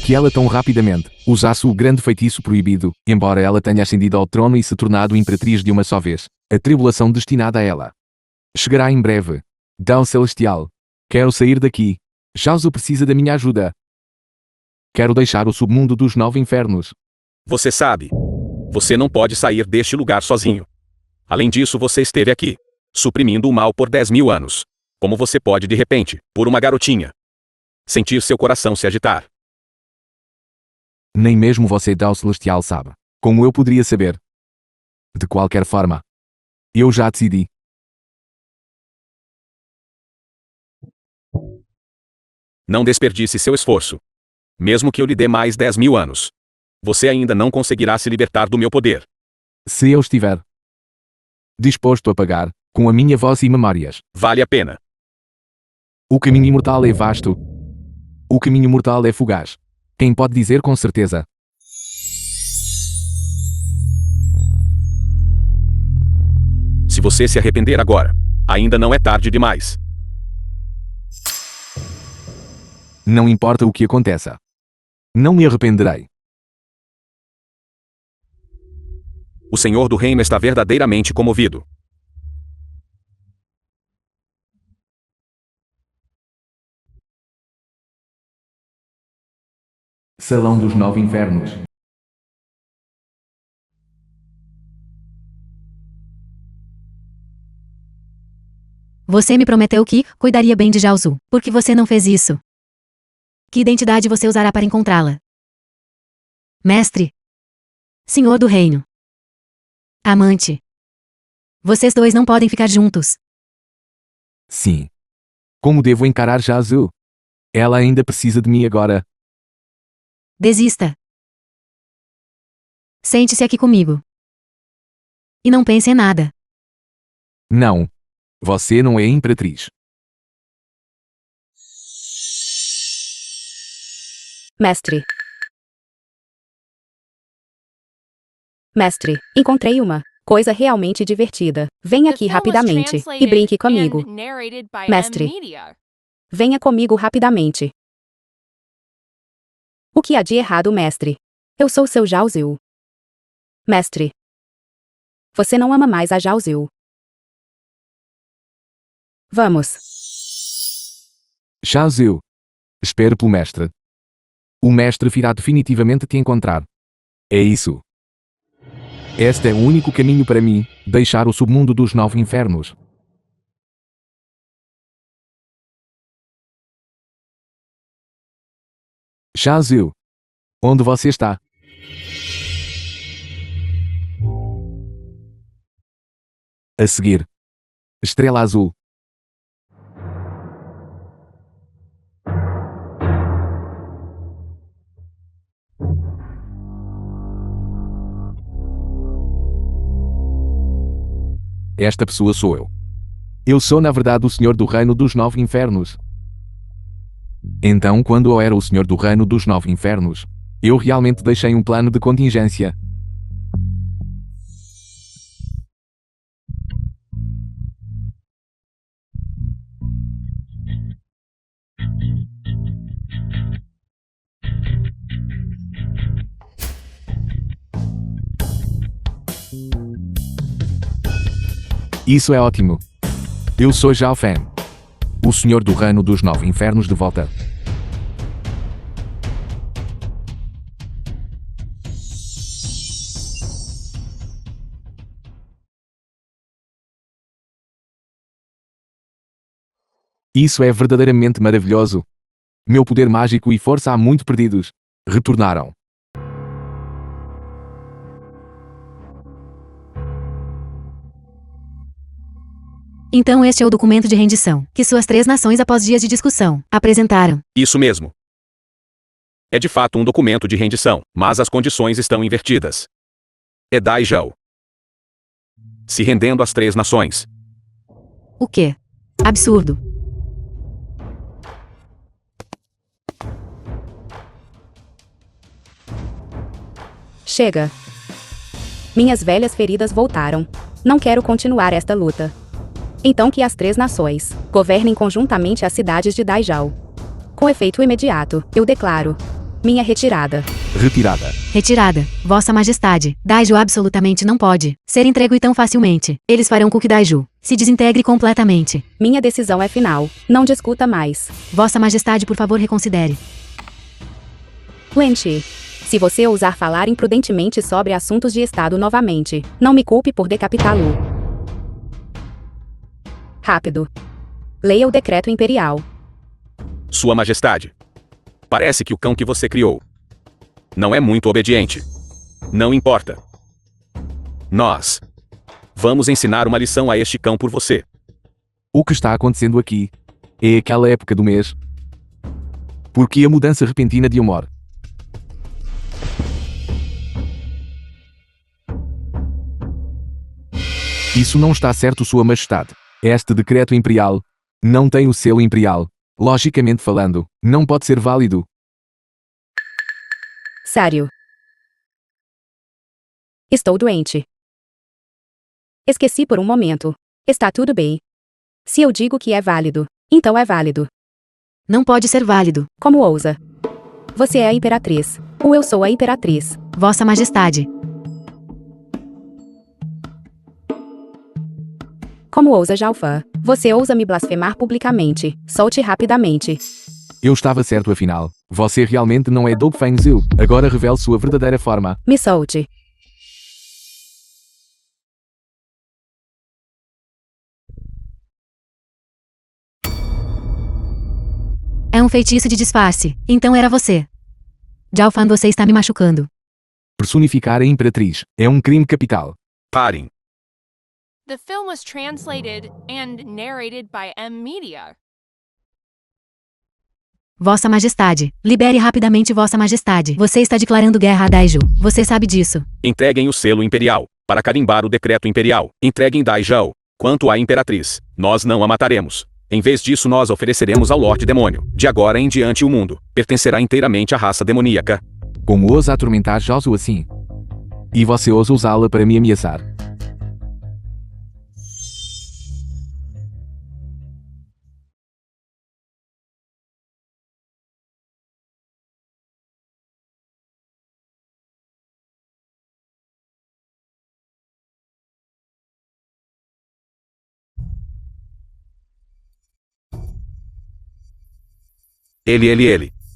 Speaker 1: que ela tão rapidamente usasse o grande feitiço proibido, embora ela tenha ascendido ao trono e se tornado imperatriz de uma só vez. A tribulação destinada a ela chegará em breve. Dao Celestial. Quero sair daqui. Zhao Ziu precisa da minha ajuda. Quero deixar o submundo dos 9 infernos.
Speaker 4: Você sabe. Você não pode sair deste lugar sozinho. Além disso, você esteve aqui, suprimindo o mal por 10.000 anos. Como você pode, de repente, por uma garotinha, sentir seu coração se agitar?
Speaker 1: Nem mesmo você, Dao Celestial, sabe. Como eu poderia saber? De qualquer forma, eu já decidi.
Speaker 4: Não desperdice seu esforço. Mesmo que eu lhe dê mais 10.000 anos, você ainda não conseguirá se libertar do meu poder.
Speaker 1: Se eu estiver disposto a pagar, com a minha voz e memórias,
Speaker 4: Vale a pena.
Speaker 1: o caminho imortal é vasto. O caminho mortal é fugaz. Quem pode dizer com certeza?
Speaker 4: Se você se arrepender agora, ainda não é tarde demais.
Speaker 1: Não importa o que aconteça. Não me arrependerei.
Speaker 4: O Senhor do Reino está verdadeiramente comovido.
Speaker 1: Salão dos Nove Infernos.
Speaker 3: Você me prometeu que cuidaria bem de Jiaozu. Por que você não fez isso? Que identidade você usará para encontrá-la? Mestre. Senhor do reino. Amante. Vocês dois não podem ficar juntos.
Speaker 1: Sim. Como devo encarar Jiaozu? Ela ainda precisa de mim agora.
Speaker 3: Desista. Sente-se aqui comigo. E não pense em nada.
Speaker 1: Não. Você não é imperatriz.
Speaker 2: Mestre. Mestre, encontrei uma coisa realmente divertida. Venha
Speaker 5: The
Speaker 2: aqui
Speaker 5: film was
Speaker 2: rapidamente e
Speaker 5: translated
Speaker 2: brinque comigo.
Speaker 5: and narrated by
Speaker 2: Mestre.
Speaker 5: M-Media.
Speaker 2: Venha comigo rapidamente. O que há de errado, mestre? Eu sou seu Jiaozu. Mestre. Você não ama mais a Jiaozu. Vamos.
Speaker 1: Jiaozu. Espere pelo mestre. O mestre virá definitivamente te encontrar. É isso. Este é o único caminho para mim, deixar o submundo dos Nove Infernos. Jiaozu. Onde você está? A seguir. Estrela Azul. Esta pessoa sou eu. Eu sou na verdade o Senhor do Reino dos Nove Infernos. Então, quando eu era o Senhor do Reino dos Nove Infernos, eu realmente deixei um plano de contingência. Isso é ótimo. Eu sou Zhao Fan, o Senhor do Reino dos Nove Infernos de volta. Isso é verdadeiramente maravilhoso. Meu poder mágico e força há muito perdidos retornaram.
Speaker 3: Então este é o documento de rendição, que suas três nações após dias de discussão, apresentaram.
Speaker 4: Isso mesmo. É de fato um documento de rendição, mas as condições estão invertidas. É Dai Zhao se rendendo às três nações.
Speaker 3: O quê? Absurdo.
Speaker 2: Chega. Minhas velhas feridas voltaram. Não quero continuar esta luta. Então que as três nações governem conjuntamente as cidades de Daijao. Com efeito imediato, eu declaro minha retirada.
Speaker 1: Retirada.
Speaker 3: Retirada, Vossa Majestade. Daiju absolutamente não pode ser entregue tão facilmente. Eles farão com que Daiju se desintegre completamente.
Speaker 2: Minha decisão é final. Não discuta mais.
Speaker 3: Vossa Majestade, por favor, reconsidere.
Speaker 2: Wenqi, se você ousar falar imprudentemente sobre assuntos de Estado novamente, não me culpe por decapitá-lo. Rápido. Leia o decreto imperial.
Speaker 4: Sua Majestade. Parece que o cão que você criou não é muito obediente. Não importa. Nós vamos ensinar uma lição a este cão por você.
Speaker 1: O que está acontecendo aqui? É aquela época do mês? Por que a mudança repentina de humor? Isso não está certo, Sua Majestade. Este decreto imperial não tem o selo imperial. Logicamente falando, não pode ser válido.
Speaker 2: Sério. Estou doente. Esqueci por um momento. Está tudo bem. Se eu digo que é válido, então é válido.
Speaker 3: Não pode ser válido.
Speaker 2: Como ousa? Você é a imperatriz. Ou eu sou a imperatriz.
Speaker 3: Vossa Majestade.
Speaker 2: Como ousa, Jalfã? Você ousa me blasfemar publicamente. Solte rapidamente.
Speaker 1: Eu estava certo afinal. Você realmente não é Doug Fengzhu. Agora revele sua verdadeira forma.
Speaker 2: Me solte.
Speaker 3: É um feitiço de disfarce. Então era você. Zhao Fan, você está me machucando.
Speaker 1: Personificar a Imperatriz é um crime capital.
Speaker 4: Parem.
Speaker 5: The film was translated and narrated by M Media.
Speaker 3: Vossa Majestade, libere rapidamente Vossa Majestade. Você está declarando guerra a Daiju. Você sabe disso.
Speaker 4: Entreguem o selo imperial, para carimbar o decreto imperial. Entreguem Daijao. Quanto à Imperatriz, nós não a mataremos. Em vez disso, nós ofereceremos ao Lorde Demônio. De agora em diante o mundo pertencerá inteiramente à raça demoníaca.
Speaker 1: Como ousa atormentar Josué assim? E você ousa usá-la para me ameaçar?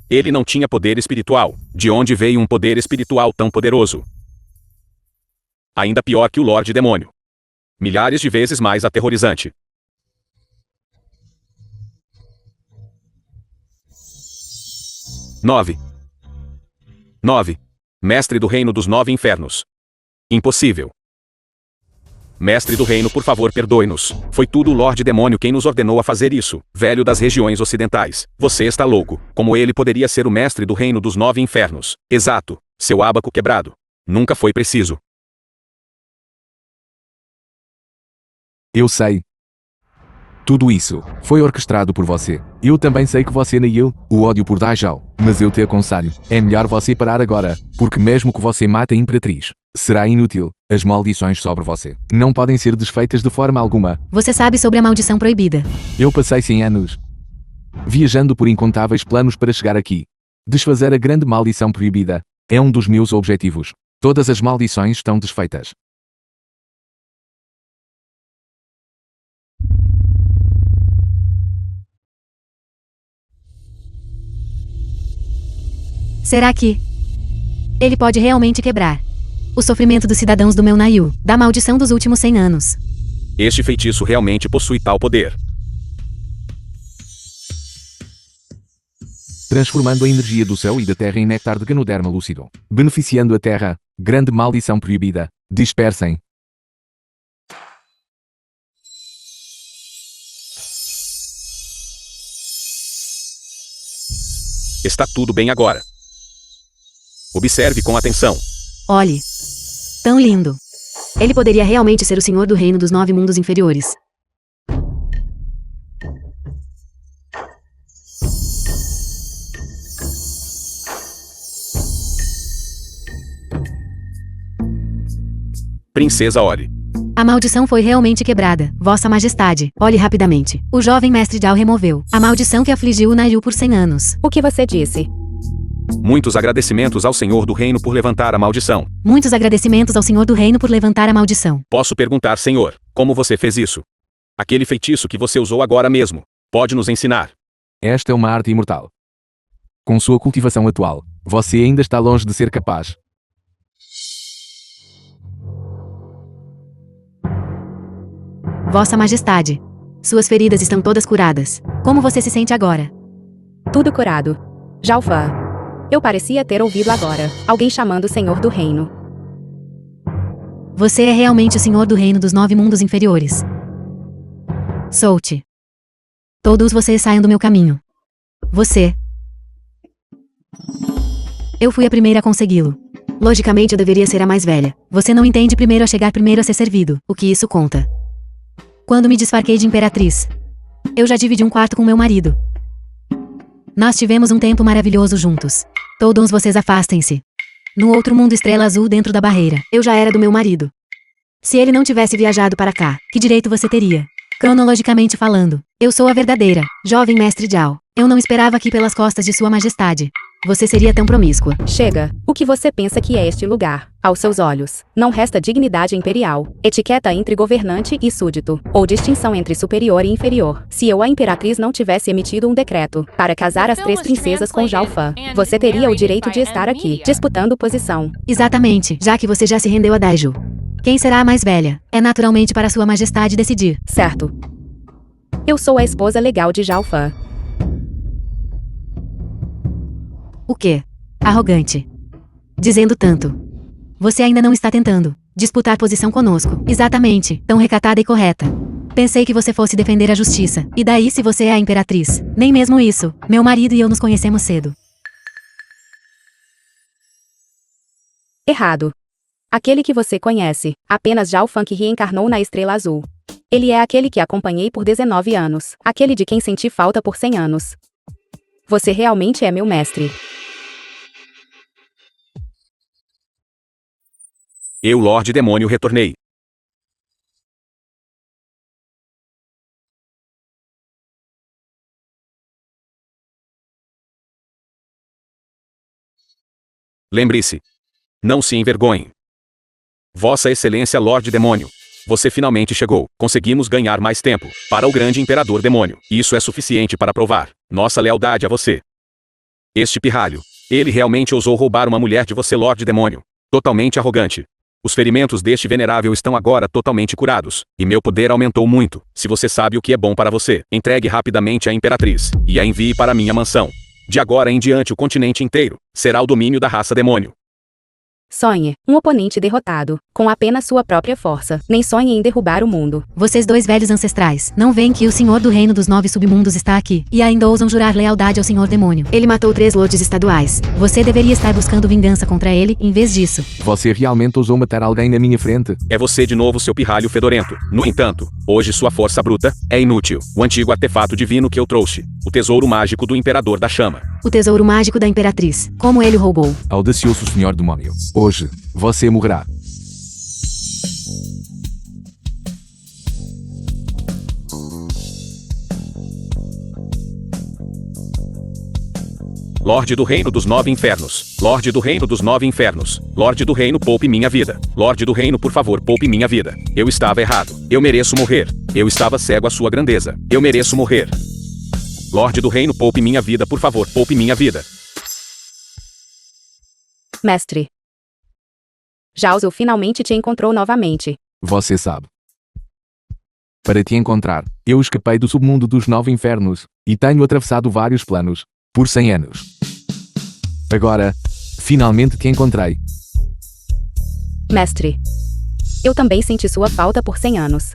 Speaker 4: Ele não tinha poder espiritual. De onde veio um poder espiritual tão poderoso? Ainda pior que o Lorde Demônio. Milhares de vezes mais aterrorizante. Nove. Mestre do Reino dos 9 Infernos. Impossível. Mestre do Reino, por favor, perdoe-nos. Foi tudo o Lorde Demônio quem nos ordenou a fazer isso. Velho das regiões ocidentais. Você está louco. Como ele poderia ser o Mestre do Reino dos 9 Infernos? Exato. Seu ábaco quebrado. Nunca foi preciso.
Speaker 1: Eu sei. Tudo isso foi orquestrado por você. Eu também sei que você negou o ódio por Daijao, mas eu te aconselho, é melhor você parar agora, porque mesmo que você mate a Imperatriz, será inútil. As maldições sobre você não podem ser desfeitas de forma alguma.
Speaker 3: Você sabe sobre a maldição proibida.
Speaker 1: Eu passei 100 anos viajando por incontáveis planos para chegar aqui. Desfazer a grande maldição proibida é um dos meus objetivos. Todas as maldições estão desfeitas.
Speaker 3: Será que ele pode realmente quebrar o sofrimento dos cidadãos do meu Naiu, da maldição dos últimos 100 anos?
Speaker 4: Este feitiço realmente possui tal poder.
Speaker 1: Transformando a energia do céu e da terra em néctar de Ganoderma lúcido. Beneficiando a terra. Grande maldição proibida. Dispersem.
Speaker 4: Está tudo bem agora. Observe com atenção.
Speaker 3: Olhe. Tão lindo. Ele poderia realmente ser o senhor do reino dos 9 mundos inferiores.
Speaker 4: Princesa, olhe.
Speaker 3: A maldição foi realmente quebrada, Vossa Majestade. Olhe rapidamente. O jovem mestre Zhao removeu a maldição que afligiu o Naiu por 100 anos.
Speaker 2: O que você disse?
Speaker 4: Muitos agradecimentos ao Senhor do Reino por levantar a maldição.
Speaker 3: Muitos agradecimentos ao senhor do reino por levantar a maldição.
Speaker 4: Posso perguntar, Senhor, como você fez isso? Aquele feitiço que você usou agora mesmo, pode nos ensinar?
Speaker 1: Esta é uma arte imortal. Com sua cultivação atual, você ainda está longe de ser capaz.
Speaker 3: Vossa Majestade. Suas feridas estão todas curadas. Como você se sente agora?
Speaker 2: Tudo curado. Zhao Fan. Eu parecia ter ouvido agora alguém chamando o Senhor do Reino.
Speaker 3: Você é realmente o senhor do reino dos 9 mundos inferiores. Solte. Todos vocês saiam do meu caminho. Você. Eu fui a primeira a consegui-lo. Logicamente eu deveria ser a mais velha. Você não entende primeiro a chegar, primeiro a ser servido. O que isso conta? Quando me disfarquei de imperatriz, eu já dividi um quarto com meu marido. Nós tivemos um tempo maravilhoso juntos. Todos vocês afastem-se. No outro mundo estrela azul dentro da barreira, eu já era do meu marido. Se ele não tivesse viajado para cá, que direito você teria? Cronologicamente falando, eu sou a verdadeira, jovem mestre Zhao. Eu não esperava aqui pelas costas de Sua Majestade. você seria tão promíscua.
Speaker 2: Chega. O que você pensa que é este lugar? Aos seus olhos, não resta dignidade imperial, etiqueta entre governante e súdito, ou distinção entre superior e inferior. Se eu, a imperatriz, não tivesse emitido um decreto para casar as 3 princesas com Zhao Fan, você teria o direito de estar aqui, disputando posição.
Speaker 3: Exatamente, já que você já se rendeu a Daiju. Quem será a mais velha? É naturalmente para sua majestade decidir.
Speaker 2: Certo. Eu sou a esposa legal de Zhao Fan.
Speaker 3: O quê? Arrogante. Dizendo tanto. Você ainda não está tentando disputar posição conosco. Exatamente, tão recatada e correta. Pensei que você fosse defender a justiça. E daí se você é a imperatriz? Nem mesmo isso. Meu marido e eu nos conhecemos cedo.
Speaker 2: Errado. Aquele que você conhece, apenas Zhao Fan que reencarnou na Estrela Azul. Ele é aquele que acompanhei por 19 anos. Aquele de quem senti falta por 100 anos. Você realmente é meu mestre.
Speaker 4: Eu, Lorde Demônio, retornei. Lembre-se. Não se envergonhe. Vossa Excelência Lorde Demônio. Você finalmente chegou. Conseguimos ganhar mais tempo. Para o grande Imperador Demônio. Isso é suficiente para provar nossa lealdade a você. Este pirralho. Ele realmente ousou roubar uma mulher de você, Lorde Demônio. Totalmente arrogante. Os ferimentos deste venerável estão agora totalmente curados, e meu poder aumentou muito. Se você sabe o que é bom para você, entregue rapidamente a Imperatriz, e a envie para minha mansão. De agora em diante o continente inteiro será o domínio da raça demônio.
Speaker 2: Sonhe, um oponente derrotado, com apenas sua própria força. Nem sonhe em derrubar o mundo.
Speaker 3: Vocês 2 velhos ancestrais, não veem que o Senhor do Reino dos 9 Submundos está aqui, e ainda ousam jurar lealdade ao Senhor Demônio. Ele matou 3 lordes estaduais. Você deveria estar buscando vingança contra ele, em vez disso.
Speaker 1: Você realmente ousou matar alguém na minha frente?
Speaker 4: É você de novo, seu pirralho fedorento. No entanto, hoje sua força bruta é inútil. O antigo artefato divino que eu trouxe. O tesouro mágico do Imperador da Chama.
Speaker 3: O tesouro mágico da Imperatriz. Como ele o roubou?
Speaker 1: Audacioso Senhor Demônio. Hoje, você morrerá.
Speaker 4: Lorde do Reino dos 9 Infernos. Lorde do Reino dos 9 Infernos. Lorde do Reino, poupe minha vida. Lorde do Reino, por favor, poupe minha vida. Eu estava errado. Eu mereço morrer. Eu estava cego à sua grandeza. Eu mereço morrer. Lorde do Reino, poupe minha vida, por favor, poupe minha vida.
Speaker 2: Mestre. Zhao finalmente te encontrou novamente.
Speaker 1: Você sabe. Para te encontrar, eu escapei do submundo dos 9 infernos, e tenho atravessado vários planos, por 100 anos. Agora, finalmente te encontrei.
Speaker 2: Mestre. Eu também senti sua falta por 100 anos.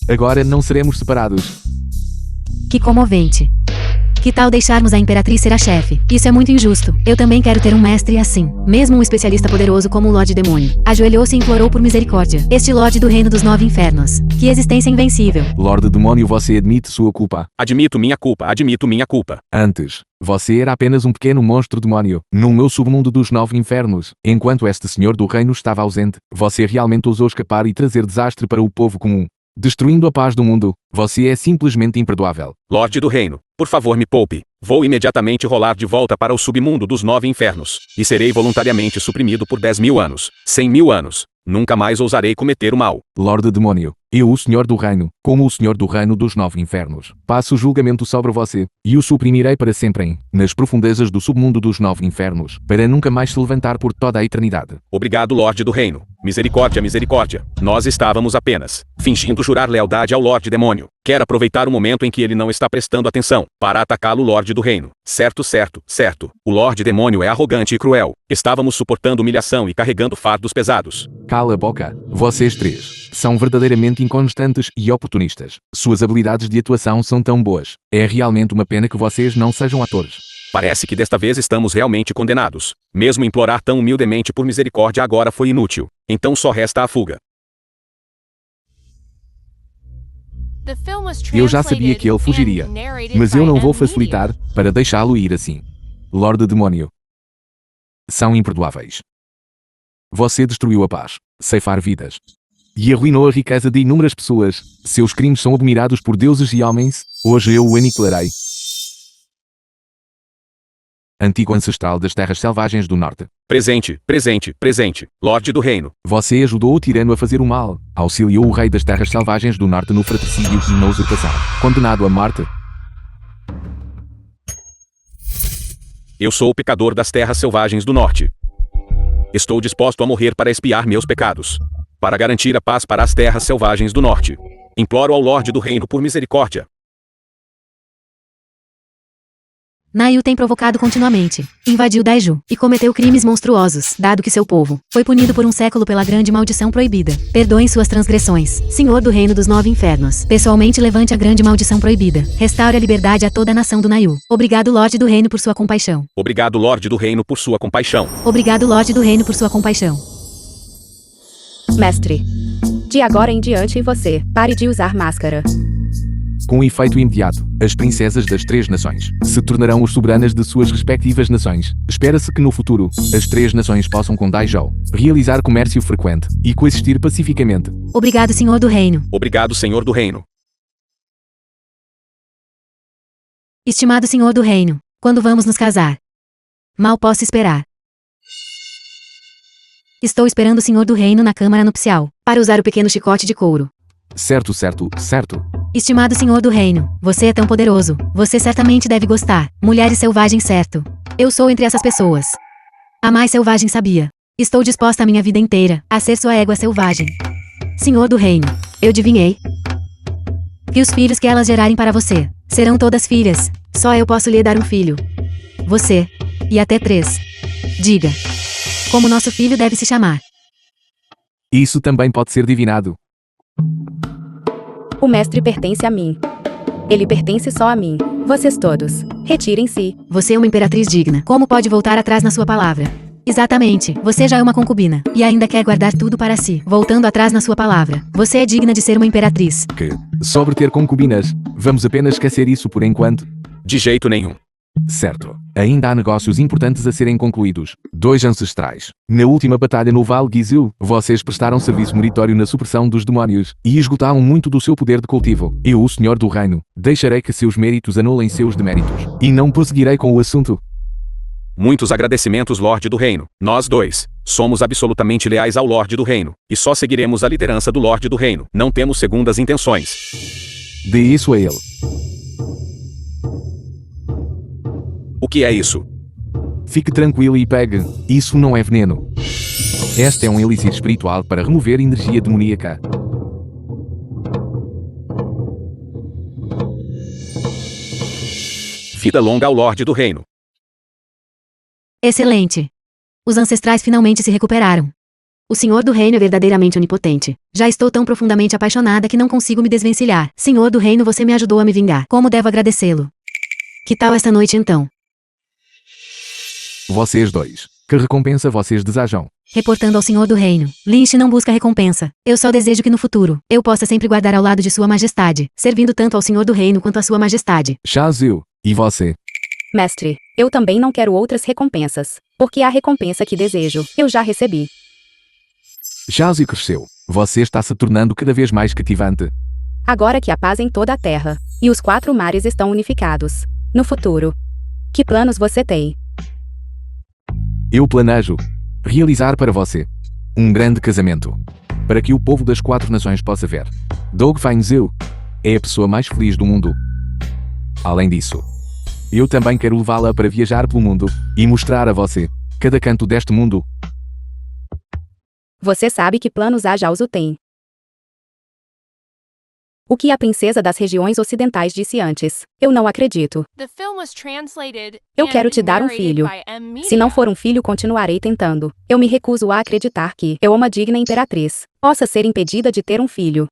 Speaker 1: Agora não seremos separados.
Speaker 3: Que comovente. Que tal deixarmos a Imperatriz ser a chefe? Isso é muito injusto. Eu também quero ter um mestre assim. Mesmo um especialista poderoso como o Lorde Demônio. Ajoelhou-se e implorou por misericórdia. Este Lorde do Reino dos 9 Infernos. Que existência invencível.
Speaker 1: Lorde Demônio, você admite sua culpa.
Speaker 4: Admito minha culpa, admito minha culpa.
Speaker 1: Antes, você era apenas um pequeno monstro demônio, no meu submundo dos 9 infernos. Enquanto este senhor do reino estava ausente, você realmente ousou escapar e trazer desastre para o povo comum, destruindo a paz do mundo. Você é simplesmente imperdoável.
Speaker 4: Lorde do Reino, por favor me poupe. Vou imediatamente rolar de volta para o submundo dos 9 infernos. E serei voluntariamente suprimido por 10.000 anos. 100.000 anos. Nunca mais ousarei cometer o mal.
Speaker 1: Lorde Demônio, eu, o Senhor do Reino, como o Senhor do Reino dos 9 infernos, passo julgamento sobre você, e o suprimirei para sempre nas profundezas do submundo dos 9 infernos, para nunca mais se levantar por toda a eternidade.
Speaker 4: Obrigado, Lorde do Reino. Misericórdia, misericórdia. Nós estávamos apenas fingindo jurar lealdade ao Lorde Demônio. Quero aproveitar o momento em que ele não está prestando atenção, para atacá-lo, Lorde do Reino. Certo, certo, certo. O Lorde Demônio é arrogante e cruel. Estávamos suportando humilhação e carregando fardos pesados.
Speaker 1: Cala a boca. Vocês 3 são verdadeiramente inconstantes e oportunistas. Suas habilidades de atuação são tão boas. É realmente uma pena que vocês não sejam atores.
Speaker 4: Parece que desta vez estamos realmente condenados. Mesmo implorar tão humildemente por misericórdia agora foi inútil. Então só resta a fuga.
Speaker 1: Eu já sabia que ele fugiria, mas eu não vou facilitar para deixá-lo ir assim. Lorde Demônio. São imperdoáveis. Você destruiu a paz, ceifar vidas, e arruinou a riqueza de inúmeras pessoas. Seus crimes são admirados por deuses e homens. Hoje eu o aniquilarei. antigo ancestral das terras selvagens do norte.
Speaker 4: Presente, presente, presente, Lorde do Reino.
Speaker 1: Você ajudou o tirano a fazer o mal, auxiliou o rei das terras selvagens do norte no fratricídio e na usurpação. Condenado à morte,
Speaker 4: Eu sou o pecador das terras selvagens do norte. Estou disposto a morrer para expiar meus pecados. Para garantir a paz para as terras selvagens do norte. Imploro ao Lorde do Reino por misericórdia.
Speaker 3: Nayu tem provocado continuamente, invadiu Daiju, e cometeu crimes monstruosos, dado que seu povo foi punido por um século pela grande maldição proibida. Perdoem suas transgressões, Senhor do Reino dos Nove Infernos. Pessoalmente levante a grande maldição proibida. Restaure a liberdade a toda a nação do Nayu. Obrigado, Lorde do Reino, por sua compaixão.
Speaker 4: Obrigado, Lorde do Reino, por sua compaixão.
Speaker 3: Obrigado, Lorde do Reino, por sua compaixão.
Speaker 2: Mestre. De agora em diante você, pare de usar máscara.
Speaker 1: com efeito imediato, as princesas das três nações se tornarão os soberanas de suas respectivas nações. Espera-se que no futuro, as três nações possam com Daijou realizar comércio frequente e coexistir pacificamente.
Speaker 3: Obrigado, Senhor do Reino.
Speaker 4: Obrigado, Senhor do Reino.
Speaker 3: Estimado Senhor do Reino, quando vamos nos casar? Mal posso esperar. Estou esperando o Senhor do Reino na câmara nupcial, para usar o pequeno chicote de couro.
Speaker 1: Certo, certo, certo.
Speaker 3: Estimado Senhor do Reino, você é tão poderoso, você certamente deve gostar. Mulheres selvagens, certo. Eu sou entre essas pessoas. A mais selvagem sabia. Estou disposta a minha vida inteira a ser sua égua selvagem. Senhor do Reino, eu adivinhei que os filhos que elas gerarem para você serão todas filhas. Só eu posso lhe dar um filho. Você. E até 3. Diga. Como nosso filho deve se chamar?
Speaker 1: Isso também pode ser divinado.
Speaker 2: O mestre pertence a mim. Ele pertence só a mim. Vocês todos, retirem-se.
Speaker 3: Você é uma imperatriz digna. Como pode voltar atrás na sua palavra? Exatamente. Você já é uma concubina. E ainda quer guardar tudo para si. Voltando atrás na sua palavra. Você é digna de ser uma imperatriz.
Speaker 1: Que, sobre ter concubinas, vamos apenas esquecer isso por enquanto?
Speaker 4: De jeito nenhum.
Speaker 1: Certo. Ainda há negócios importantes a serem concluídos. 2 ancestrais. Na última batalha no Vale Gizil, vocês prestaram serviço meritório na supressão dos demónios e esgotaram muito do seu poder de cultivo. Eu, o Senhor do Reino, deixarei que seus méritos anulem seus deméritos. E não prosseguirei com o assunto.
Speaker 4: Muitos agradecimentos, Lorde do Reino. Nós dois somos absolutamente leais ao Lorde do Reino, e só seguiremos a liderança do Lorde do Reino. Não temos segundas intenções.
Speaker 1: Dê isso a ele.
Speaker 4: O que é isso?
Speaker 1: Fique tranquilo e pegue. Isso não é veneno. Este é um elixir espiritual para remover energia demoníaca.
Speaker 4: Vida longa ao Lorde do Reino.
Speaker 3: Excelente. Os ancestrais finalmente se recuperaram. O Senhor do Reino é verdadeiramente onipotente. Já estou tão profundamente apaixonada que não consigo me desvencilhar. Senhor do Reino, você me ajudou a me vingar. Como devo agradecê-lo? Que tal esta noite então?
Speaker 1: Vocês dois. Que recompensa vocês desejam?
Speaker 3: Reportando ao Senhor do Reino. Lynch não busca recompensa. Eu só desejo que no futuro, eu possa sempre guardar ao lado de Sua Majestade, servindo tanto ao Senhor do Reino quanto a Sua Majestade.
Speaker 1: Shazil. E você?
Speaker 2: Mestre, eu também não quero outras recompensas, porque a recompensa que desejo, eu já recebi.
Speaker 1: Shazil cresceu. Você está se tornando cada vez mais cativante.
Speaker 2: Agora que a paz em toda a terra, e os 4 mares estão unificados. No futuro, que planos você tem?
Speaker 1: Eu planejo realizar para você um grande casamento, para que o povo das 4 nações possa ver. Doug Feinzil é a pessoa mais feliz do mundo. Além disso, eu também quero levá-la para viajar pelo mundo e mostrar a você cada canto deste mundo.
Speaker 2: Você sabe que planos a Jauzu tem. O que a princesa das regiões ocidentais disse antes, eu não acredito.
Speaker 5: The film was translated
Speaker 2: Eu quero
Speaker 5: and
Speaker 2: te dar um
Speaker 5: narrated
Speaker 2: filho.
Speaker 5: by M. Media.
Speaker 2: Se não for um filho, continuarei tentando. Eu me recuso a acreditar que eu, uma digna imperatriz, possa ser impedida de ter um filho.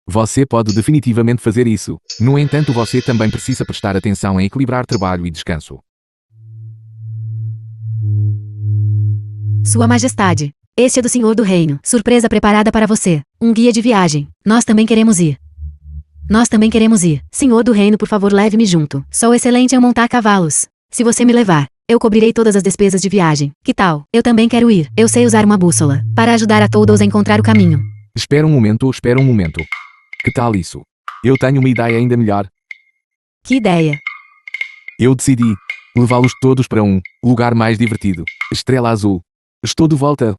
Speaker 1: Você pode definitivamente fazer isso. No entanto, você também precisa prestar atenção em equilibrar trabalho e descanso.
Speaker 3: Sua Majestade. Este é do Senhor do Reino. Surpresa preparada para você. Um guia de viagem. Nós também queremos ir. Nós também queremos ir. Senhor do Reino, por favor, leve-me junto. Sou excelente em montar cavalos. Se você me levar, eu cobrirei todas as despesas de viagem. Que tal? Eu também quero ir. Eu sei usar uma bússola para ajudar a todos a encontrar o caminho.
Speaker 1: Espera um momento. Que tal isso? Eu tenho uma ideia ainda melhor.
Speaker 3: Que ideia.
Speaker 1: Eu decidi. levá-los todos para um lugar mais divertido. Estrela Azul. Estou de volta.